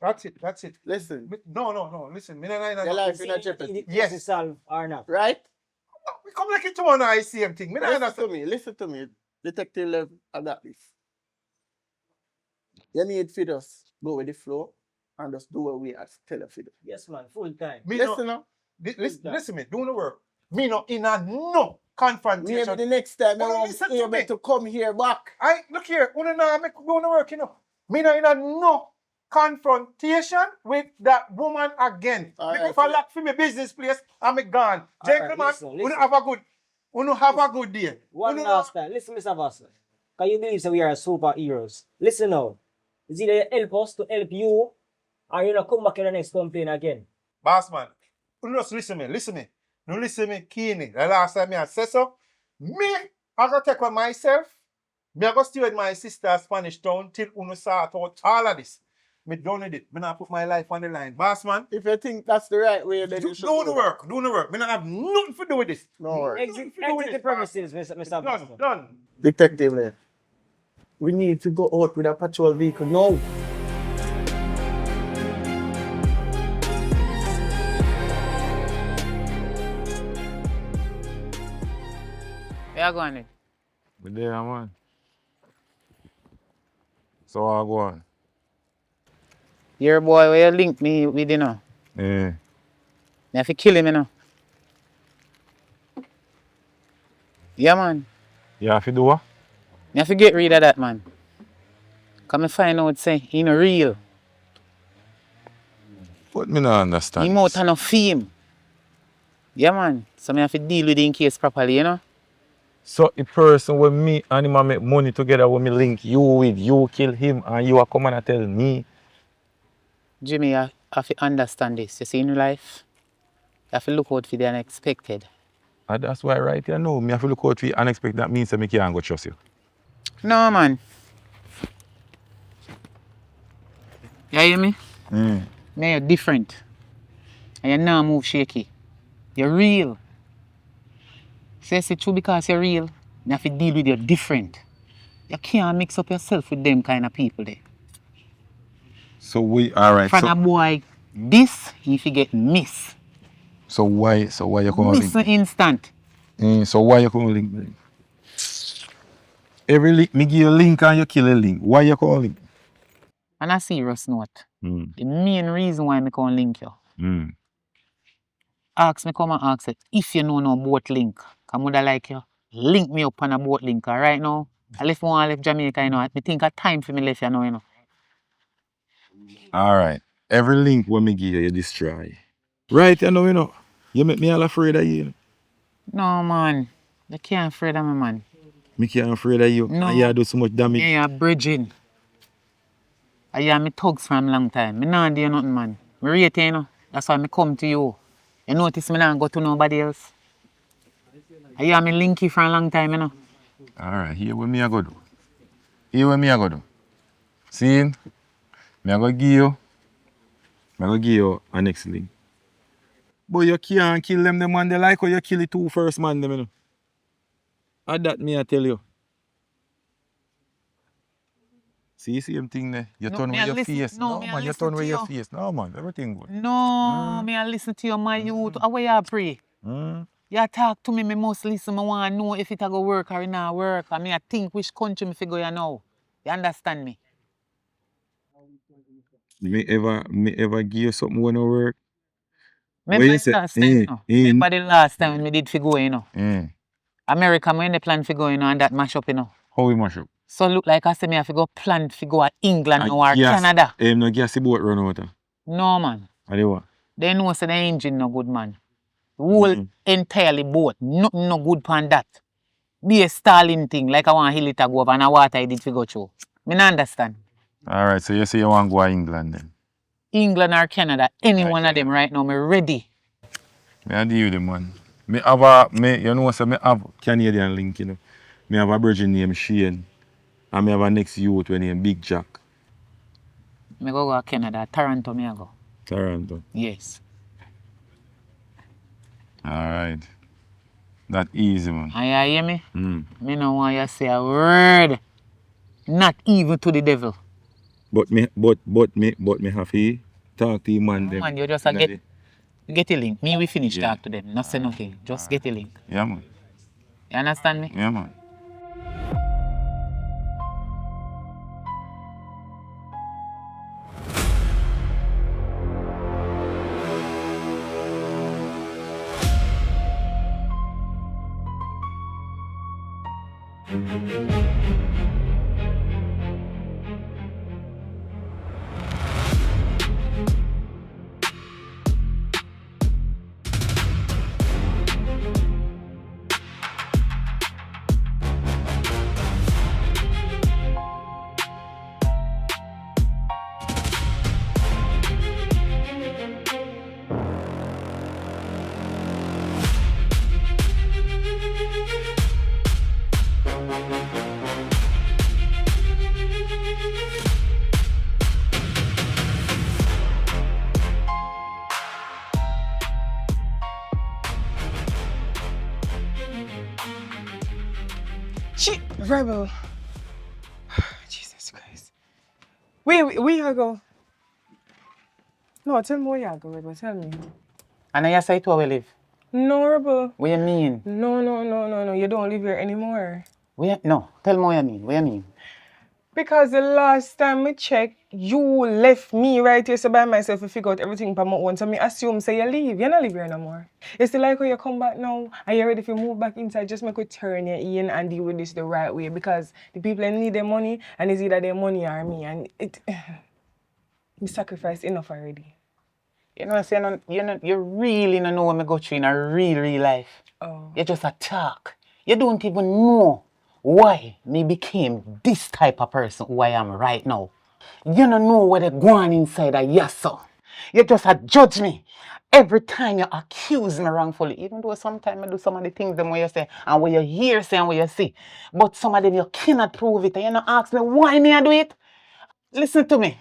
[SPEAKER 9] That's it.
[SPEAKER 10] Listen.
[SPEAKER 9] No. Listen, me
[SPEAKER 10] Your life in a jeopardy.
[SPEAKER 3] Yes. Solve or not.
[SPEAKER 10] Right?
[SPEAKER 9] We come like it to one eye same thing. Me not understand.
[SPEAKER 10] Listen to me. Detective level, I got this. You need to just go with the flow and just do what we ask. Tell you to do.
[SPEAKER 3] Yes, man. Full time.
[SPEAKER 10] Listen now.
[SPEAKER 9] Listen me, do the work. Me not in a no confrontation.
[SPEAKER 10] Maybe the next time I
[SPEAKER 9] Well,
[SPEAKER 10] won't
[SPEAKER 9] listen
[SPEAKER 10] be
[SPEAKER 9] to
[SPEAKER 10] able
[SPEAKER 9] me.
[SPEAKER 10] to come here back.
[SPEAKER 9] Look here, you know, make do the work, you know. Me not in a no confrontation with that woman again.
[SPEAKER 10] All
[SPEAKER 9] Because
[SPEAKER 10] right,
[SPEAKER 9] if I lock for my business place, I'm gone. Gentlemen,
[SPEAKER 3] listen.
[SPEAKER 9] we have a good. Uno have a good day.
[SPEAKER 3] One
[SPEAKER 9] Uno
[SPEAKER 3] last time. Listen, Mr. Boss. Can you believe that we are superheroes? Listen now. It's either you help us to help you, or you not come back in the next complaint again.
[SPEAKER 9] Boss man, uno just listen me. No listen me keenly. The last time I said so, me, I gotta take on myself. Me I go stay with my sister Spanish town till uno sort out all of this. Me done with it. Me not put my life on the line. Boss man,
[SPEAKER 10] If you think that's the right way, then
[SPEAKER 9] do
[SPEAKER 10] you should
[SPEAKER 9] the work. Do the work. Me not have nothing to do with this.
[SPEAKER 10] No worries.
[SPEAKER 3] Exit the premises, Mr. Boss.
[SPEAKER 9] Done.
[SPEAKER 10] Detective, man. We need to go out with a patrol vehicle now.
[SPEAKER 1] Where you going?
[SPEAKER 5] But there, man. So I go on.
[SPEAKER 1] Your boy where you link me with, you know.
[SPEAKER 5] Yeah.
[SPEAKER 1] Me have to kill him, you know. Yeah, man.
[SPEAKER 5] You have to do what?
[SPEAKER 1] Me have to get rid of that, man. Come and find out, say, he no real.
[SPEAKER 5] But me not understand.
[SPEAKER 1] He out on no fame. Yeah, man. So me have to deal with the case properly, you know.
[SPEAKER 5] So the person with me and him a make money together when me link you with, you kill him and you are come and tell me.
[SPEAKER 1] Jimmy, you have to understand this. You see, in life, you have to look out for the unexpected.
[SPEAKER 5] And that's why right here now, me have to look out for unexpected. That means that me can't go trust you.
[SPEAKER 1] No, man. You hear me?
[SPEAKER 5] Mm.
[SPEAKER 1] Me, you're different. And you now move shaky. You're real. Say it's true because you're real. You have to deal with you different. You can't mix up yourself with them kind of people there.
[SPEAKER 5] So we alright.
[SPEAKER 1] From a boy, this he forget miss.
[SPEAKER 5] So why you can't
[SPEAKER 1] Miss
[SPEAKER 5] link?
[SPEAKER 1] an instant.
[SPEAKER 5] So why you can't link me? Every link, me give you a link and you kill a link. Why you can't link?
[SPEAKER 1] On a serious note,
[SPEAKER 5] Mm.
[SPEAKER 1] the main reason why I can't link you.
[SPEAKER 5] Mm.
[SPEAKER 1] Ask me come and ask it if you know no boat link. Cause mother like you. Link me up on a boat link. Cause right now, I left Jamaica, you know. I think a time for me left you know, you know.
[SPEAKER 5] Alright. Every link when me give you, you destroy. Right, you know. You make me all afraid of you. You know?
[SPEAKER 1] No man. You can't afraid of me, man.
[SPEAKER 5] Me can't afraid of you.
[SPEAKER 1] No.
[SPEAKER 5] And you do so much damage.
[SPEAKER 1] Yeah, you're bridging. I hear me thugs from long time. Me not do nothing, man. Me rate you, you know. That's why me come to you. You notice me not go to nobody else. I hear me link you for a long time, you know.
[SPEAKER 5] Alright, here what me I go do. See, me I go give you a next link. But you can't kill them man, they like how you kill the two first man them, you know. And that me I tell you. See, same thing there. You
[SPEAKER 1] No,
[SPEAKER 5] turn
[SPEAKER 1] me
[SPEAKER 5] with
[SPEAKER 1] a
[SPEAKER 5] your
[SPEAKER 1] listen-
[SPEAKER 5] face.
[SPEAKER 1] no,
[SPEAKER 5] No,
[SPEAKER 1] me a
[SPEAKER 5] man, you
[SPEAKER 1] listen
[SPEAKER 5] turn
[SPEAKER 1] to
[SPEAKER 5] with your
[SPEAKER 1] you.
[SPEAKER 5] face. No, man, everything good.
[SPEAKER 1] No, me I listen to you, my youth. How you pray? You talk to me, me must listen. I want to know if it a go work or it not work. I mean, I think which country me figure you now. You understand me?
[SPEAKER 5] Me ever give you something when I work?
[SPEAKER 1] Remember
[SPEAKER 5] you
[SPEAKER 1] the
[SPEAKER 5] say?
[SPEAKER 1] last time, you know? Remember the last time me did figure, you know? America, me in the plan figure, you know, and that mash up, you know?
[SPEAKER 5] How we mash up?
[SPEAKER 1] So look like I say me have to go plan figure England now or Canada.
[SPEAKER 5] No gas boat run out.
[SPEAKER 1] No, man.
[SPEAKER 5] Are they what?
[SPEAKER 1] They know say the engine no good, man. The whole entirely boat. Nothing no good pan that. Be a stalling thing, like I want hill it to go over and the water I did to go through. Me not understand.
[SPEAKER 5] Alright, so you say you want to go to England then?
[SPEAKER 1] England or Canada, any one of them right now, me ready.
[SPEAKER 5] Me I deal with them, man. You know, so me have Canadian link, you know. Me have a virgin named Shane. And me have a next youth named Big Jack.
[SPEAKER 1] Me go to Canada, Toronto me I go.
[SPEAKER 5] Toronto.
[SPEAKER 1] Yes.
[SPEAKER 5] Alright. That easy, man.
[SPEAKER 1] And you hear me? Me no want you say a word. Not even to the devil.
[SPEAKER 5] But me have to talk to him man.
[SPEAKER 1] No, man, you just get a link. Me we finish talk to them. Not say nothing. Just get a link.
[SPEAKER 5] Yeah, man.
[SPEAKER 1] You understand me?
[SPEAKER 5] Yeah, man.
[SPEAKER 11] Rebel. Jesus Christ. Where you go? No, tell me where you go, Rebel. Tell me.
[SPEAKER 1] And I say to where we live.
[SPEAKER 11] No, Rebel.
[SPEAKER 1] What you mean?
[SPEAKER 11] No. You don't live here anymore.
[SPEAKER 1] No, tell me what you mean. What you mean?
[SPEAKER 11] Because the last time we checked, you left me right here so by myself to figure out everything by my own. So I assume say you leave. You not live here no more. It's still like when you come back now and you're ready to move back inside, just make you turn your in and deal with this the right way. Because the people need their money and it's either their money or me. And it we sacrificed enough already.
[SPEAKER 1] You know what I'm saying? You really don't know what I go through in a real life.
[SPEAKER 11] Oh.
[SPEAKER 1] You just a talk. You don't even know why me became this type of person who I am right now. You don't know what they go on inside of you, so. You just a judge me. Every time you accuse me wrongfully, even though sometimes I do some of the things them where you say and what you hear say and what you see. But some of them you cannot prove it and you not ask me why me I do it. Listen to me.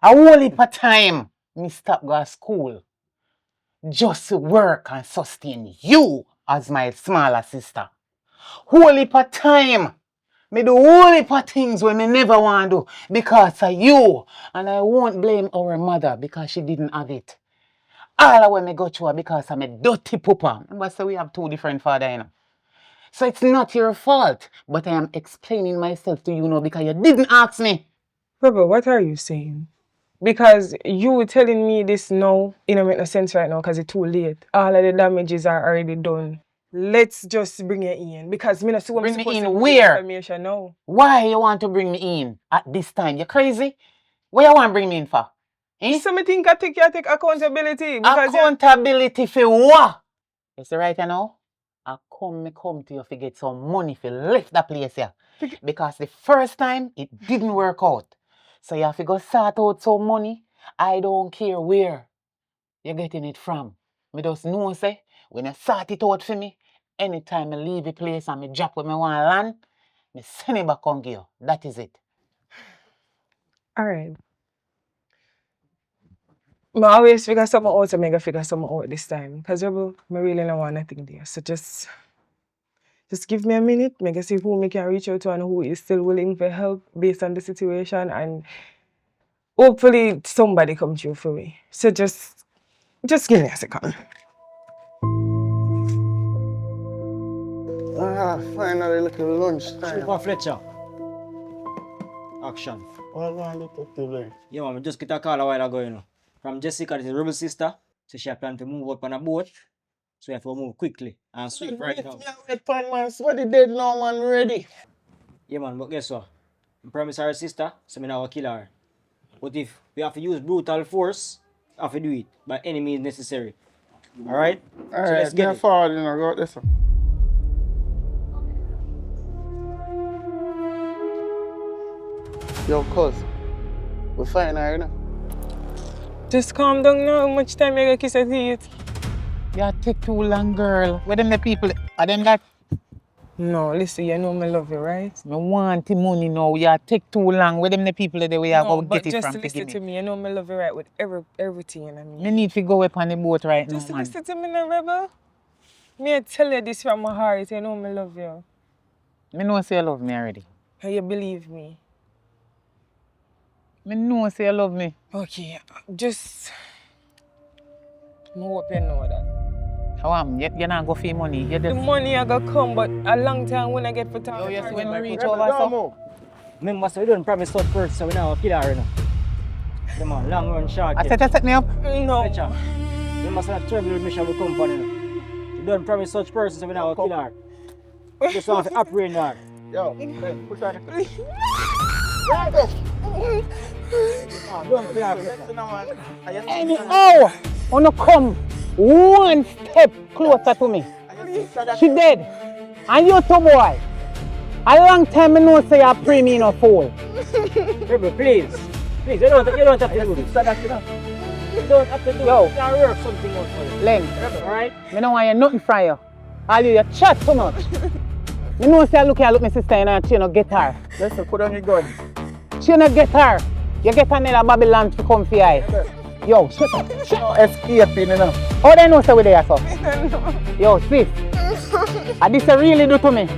[SPEAKER 1] A whole heap of time me stop go to school just to work and sustain you as my smaller sister. Whole heap of time me do whole heap of things when me never want to do because of you. And I won't blame our mother because she didn't have it. All of when me go through because I'm a dirty pooper. Remember, so we have two different fathers, you know. So it's not your fault, but I am explaining myself to you now because you didn't ask me.
[SPEAKER 11] Rebel, what are you saying? Because you telling me this now, it don't make no sense right now because it's too late. All of the damages are already done. Let's just bring it in because me not see what
[SPEAKER 1] Bring
[SPEAKER 11] I'm
[SPEAKER 1] me
[SPEAKER 11] supposed
[SPEAKER 1] in
[SPEAKER 11] to
[SPEAKER 1] where?
[SPEAKER 11] information now.
[SPEAKER 1] Why you want to bring me in at this time? You crazy? What you want to bring me in for? Eh?
[SPEAKER 11] So me think I take accountability. Because
[SPEAKER 1] Accountability for what? You see right now? I come to you to get some money for left that place here. Because the first time it didn't work out. So you have to go sort out some money. I don't care where you're getting it from. Me just know say when you sort it out for me, anytime I leave the place and me drop where me want to land, me send it back on you. That is it.
[SPEAKER 11] alright. I always figure something out to make I figure something out this time. Because I really don't want nothing there. So just give me a minute, make I see who me can reach out to and who is still willing to help based on the situation, and hopefully somebody come through for me. So just give me a second.
[SPEAKER 10] Finally little lunch time.
[SPEAKER 3] Super Fletcher. Action.
[SPEAKER 10] What I look up to there?
[SPEAKER 3] Yeah, man, we just get a call a while ago, you know. From Jessica, this is Rebel sister. So she plan to move up on a boat. So we have to move quickly and sweep right now.
[SPEAKER 10] What the dead now, man, ready?
[SPEAKER 3] Yeah, man, but guess what? I promise her sister, so I'm not going to kill her. But if we have to use brutal force, I have to do it by any means necessary. Alright?
[SPEAKER 10] Alright,
[SPEAKER 3] so let's get it.
[SPEAKER 10] forward, you know, go this one. Yo, cuz, we fine her, you know?
[SPEAKER 11] Just calm down now. How much time you gonna kiss her teeth?
[SPEAKER 1] You take too long, girl. Where them the people? Are them that?
[SPEAKER 11] No, listen, you know me love you, right?
[SPEAKER 1] Me want the money now. You take too long. Where them the people that we are
[SPEAKER 11] No,
[SPEAKER 1] going
[SPEAKER 11] but
[SPEAKER 1] get it
[SPEAKER 11] just
[SPEAKER 1] from?
[SPEAKER 11] listen to me. You know me love you right with everything, you know what I mean?
[SPEAKER 1] Me need to go up on the boat right
[SPEAKER 11] Just
[SPEAKER 1] now, man.
[SPEAKER 11] listen to me now, Rebel. Me I tell you this from my heart. You know me love you.
[SPEAKER 1] Me know say you love me already.
[SPEAKER 11] And you believe me.
[SPEAKER 1] Me know say you love me.
[SPEAKER 11] Okay, just... I hope you know that.
[SPEAKER 1] How am you? You not go for money. You
[SPEAKER 11] The
[SPEAKER 1] just...
[SPEAKER 11] money I got come, but a long time when I get for time.
[SPEAKER 1] Yo, you see when we reach
[SPEAKER 11] Rebel,
[SPEAKER 1] over, so...
[SPEAKER 3] Remember, so we don't promise such first, so we now kill her, you know. Come on, long run short.
[SPEAKER 1] I said you set me up?
[SPEAKER 11] No.
[SPEAKER 3] Fletcher. Remember, so that trouble mission will come for you. We don't promise such person, so we now kill her. Just want to operate her.
[SPEAKER 10] Yo, push her.
[SPEAKER 3] Don't kill her.
[SPEAKER 1] Anyhow, wanna come one step closer to me. She dead. And you too, boy. A long time I know say you pray me in a fool.
[SPEAKER 3] Rebel, please. Please, you don't have to do this. You don't have to do it.
[SPEAKER 1] Yo.
[SPEAKER 3] You can work something out for you.
[SPEAKER 1] Len,
[SPEAKER 3] Alright?
[SPEAKER 1] I don't want you nothing from you. All you chat too much. You know say I look my sister and she no get her.
[SPEAKER 10] Listen, put on your gun.
[SPEAKER 1] She no get her. You get another Babylon to come for you. Yo, shut up.
[SPEAKER 10] No escaping, you know.
[SPEAKER 1] How they know say we there, so? Yo, sis. And this you really do to me.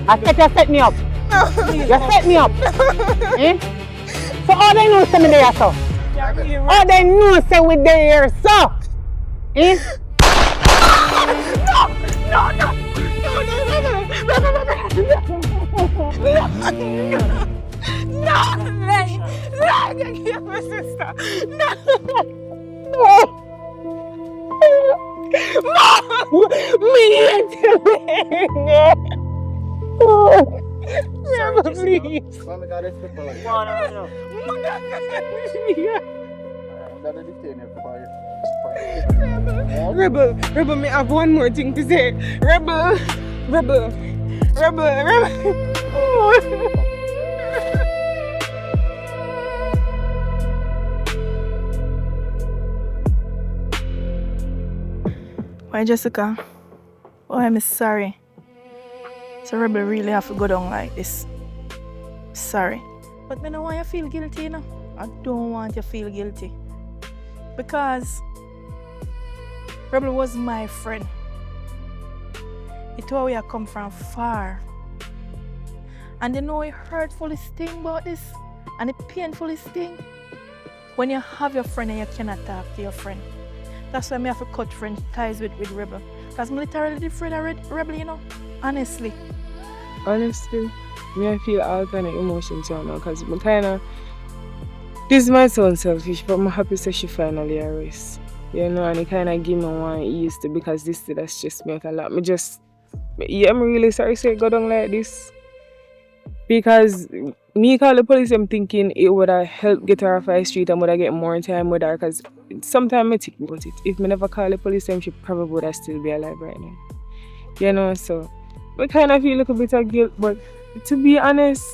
[SPEAKER 1] I said you set me up. You set me up. Eh? So all they know say me there so. All they know say we there so. Eh?
[SPEAKER 11] Give my sister. Rebel, me have one more thing to say. Rebel.
[SPEAKER 12] Why, Jessica? Oh, I'm sorry. So Rebel really have to go down like this. Sorry. But I don't want you to feel guilty, you know. I don't want you to feel guilty. Because Rebel was my friend. It's where we have come from far. And you know the hurtfulest thing about this and the painfulest thing? When you have your friend and you cannot talk to your friend. That's why I have to cut friend ties with Rebel. Because I'm literally afraid of Rebel, you know. Honestly.
[SPEAKER 11] Honestly, me I feel all kind of emotions right now because I kind of, this might sound selfish, but I'm happy that she finally arrests. You know, and it kind of give me one ease to because this did that stress me out a lot. I'm really sorry to go down like this. Because me call the police, I'm thinking it would have helped get her off the street and would have get more time with her because sometimes I think about it. If I never call the police, then she probably would have still be alive right now. You know, so I kind of feel a little bit of guilt, but to be honest,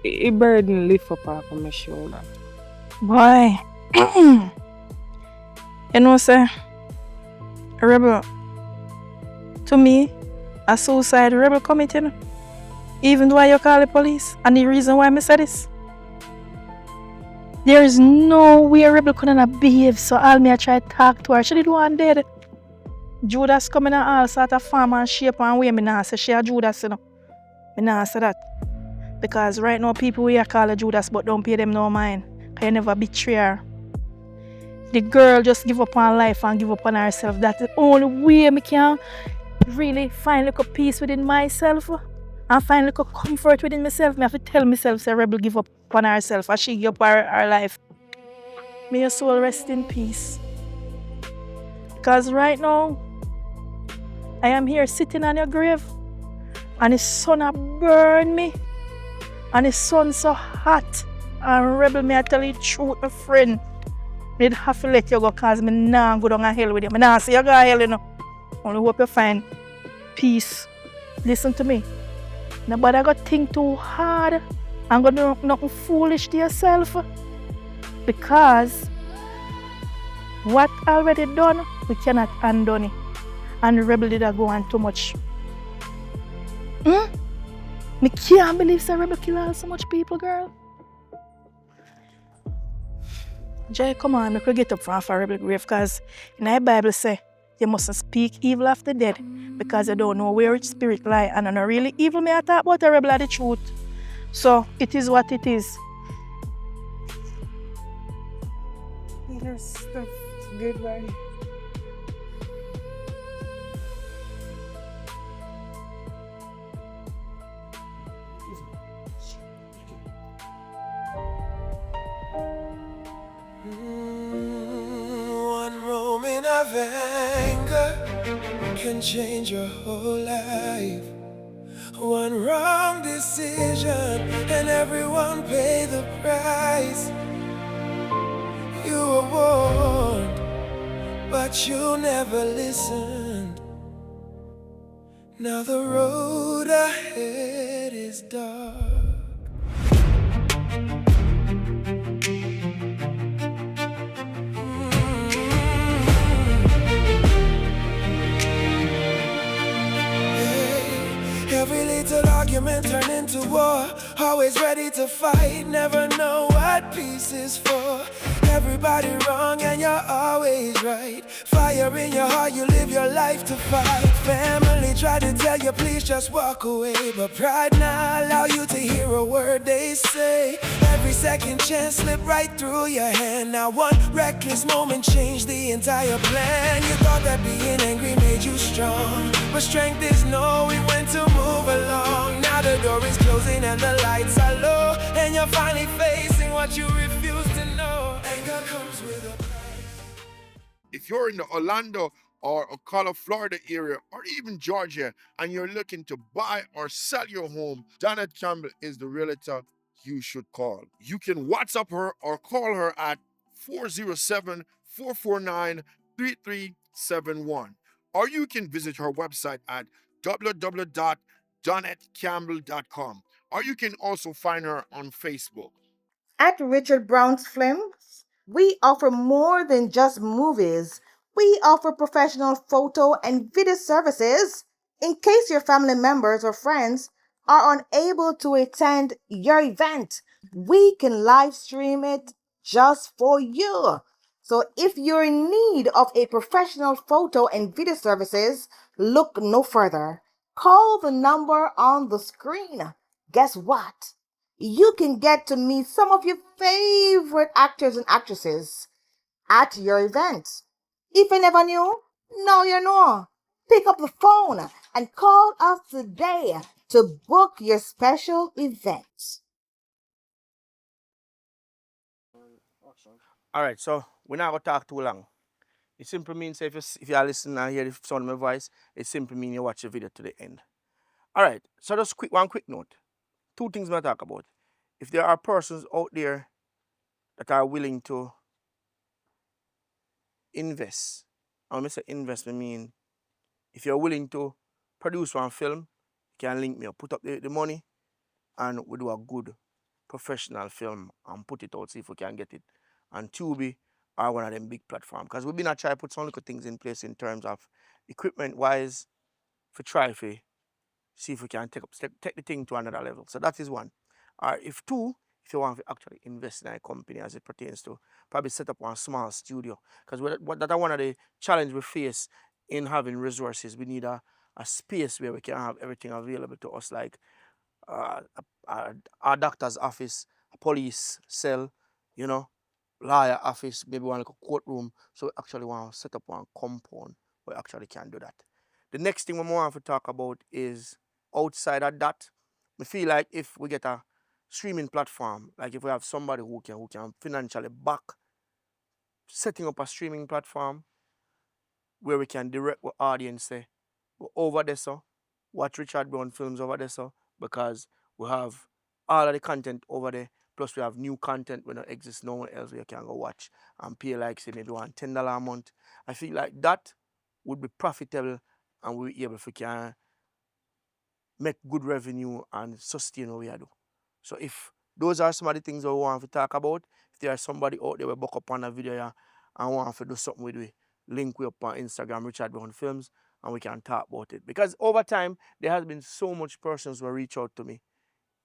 [SPEAKER 11] a burden lift up off of my shoulder.
[SPEAKER 12] Boy. You know, sir, a rebel, to me, a suicide rebel committing. Even though you call the police, and the reason why I said this, there is no way a rebel couldn't have behaved, so all me I try to talk to her. She did one dead. Judas coming in all sort of form and shape and way, me nah say she a Judas, you know. Me nah say that. Because right now people we call her Judas but don't pay them no mind. Cause you never betray her. The girl just give up on life and give up on herself. That's the only way me can really find like a peace within myself and find like a comfort within myself. I have to tell myself say Rebel give up on herself and she give up her life. May your soul rest in peace. Because right now, I am here sitting on your grave and the sun a burn me and the sun so hot and Rebel, may I tell you the truth, my friend. I have to let you go because I nah go down to hell with you. I nah see you go to hell, you know. Only hope you find peace. Listen to me. Nobody got to think too hard and go do nothing foolish to yourself. Because what already done, we cannot undo it. And the Rebel did go on too much. Me can't believe the Rebel kill so much people, girl. Jay, come on, I could get up from a Rebel grave because in the Bible say you mustn't speak evil of the dead because you don't know where its spirit lie. And I'm not really evil, me I talk about a rebel of the truth. So it is what it is.
[SPEAKER 11] That's goodbye.
[SPEAKER 4] One moment of anger can change your whole life. One wrong decision and everyone pay the price. You were warned, but you never listened. Now the road ahead is dark. Every little argument turn into war. Always ready to fight, never know what peace is for. Every everybody wrong and you're always right. Fire in your heart, you live your life to fight. Family try to tell you please just walk away, but pride not allow you to hear a word they say. Every second chance slip right through your hand. Now one reckless moment changed the entire plan. You thought that being angry made you strong, but strength is knowing when to move along. Now the door is closing and the lights are low, and you're finally facing what you refuse to know. Anger comes with a price.
[SPEAKER 2] If you're in the Orlando or Ocala, Florida area, or even Georgia, and you're looking to buy or sell your home, Donna Campbell is the realtor you should call. You can WhatsApp her or call her at 407-449-3371. Or you can visit her website at www.donnettcampbell.com. Or you can also find her on Facebook.
[SPEAKER 16] At Richard Brown's Films, we offer more than just movies. We offer professional photo and video services. In case your family members or friends are unable to attend your event, we can live stream it just for you. So if you're in need of a professional photo and video services, look no further. Call the number on the screen. Guess what? You can get to meet some of your favorite actors and actresses at your events. If you never knew, now you know. Pick up the phone and call us today to book your special event.
[SPEAKER 15] All right, so we're not gonna talk too long. It simply means if you are listening and hear the sound of my voice, it simply means you watch the video to the end. All right, so just one quick note. Two things I'm gonna talk about. If there are persons out there that are willing to invest, and when I say invest, I mean if you're willing to produce one film, you can link me up, put up the money, and we do a good professional film and put it out, see if we can get it. And Tubi are one of them big platforms. Because we've been trying to put some little things in place in terms of equipment wise for try for see if we can take the thing to another level. So that is one. Or if two, if you want to actually invest in a company as it pertains to probably set up one small studio. Because that's one of the challenges we face in having resources. We need a space where we can have everything available to us, like uh, our doctor's office, a police cell, you know, lawyer office, maybe one like a courtroom. So we actually want to set up one compound where we actually can do that. The next thing we want to talk about is outside of that. I feel like if we get a streaming platform, like if we have somebody who can financially back setting up a streaming platform where we can direct our audience say, go over there, so watch Richard Brown films over there, so because we have all of the content over there. Plus, we have new content when it exists nowhere else where you can go watch and pay like say maybe $10 a month. I feel like that would be profitable and we'll be able if we can make good revenue and sustain what we do. So if those are some of the things that we want to talk about, if there is somebody out there we book up on a video here and want to do something with we, link we up on Instagram, Richard Brown Films, and we can talk about it. Because over time, there has been so much persons who reach out to me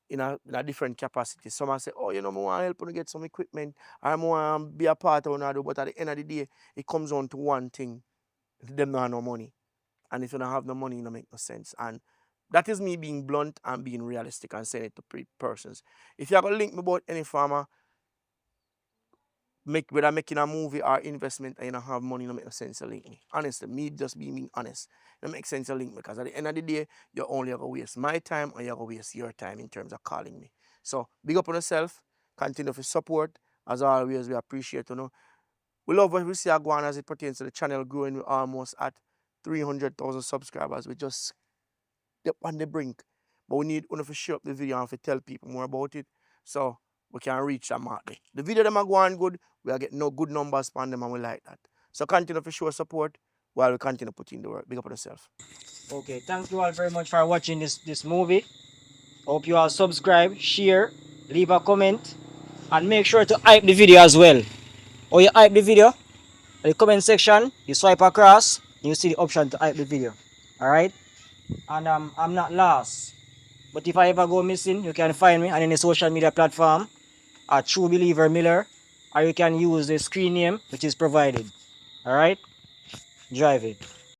[SPEAKER 15] in a different capacity. Some say, oh, I want to help you get some equipment. I want to be a part of it. But at the end of the day, it comes on to one thing. Them don't have no money. And if you don't have no money, it don't make no sense. And that is me being blunt and being realistic and saying it to persons. If you have a link me about any farmer, whether making a movie or investment and you don't have money, it don't make no sense to link me. Honestly, me just being honest. It don't make sense to link me because at the end of the day, you're only going to waste my time or you're going to waste your time in terms of calling me. So, big up on yourself. Continue to support. As always, we appreciate, We love what we see going as it pertains to the channel growing. We're almost at 300,000 subscribers. We just on the brink. But we need to share up the video and to tell people more about it so we can reach that mark there. The video them are going good, we are getting no good numbers on them and we like that. So continue to show support while we continue putting the work. Big up on yourself.
[SPEAKER 3] Okay, thank you all very much for watching this movie. Hope you all subscribe, share, leave a comment, and make sure to hype the video as well. Or you hype the video, in the comment section, you swipe across, and you see the option to hype the video. Alright? And I'm not lost. But if I ever go missing, you can find me on any social media platform at True Believer Miller or you can use the screen name which is provided. Alright? Drive it.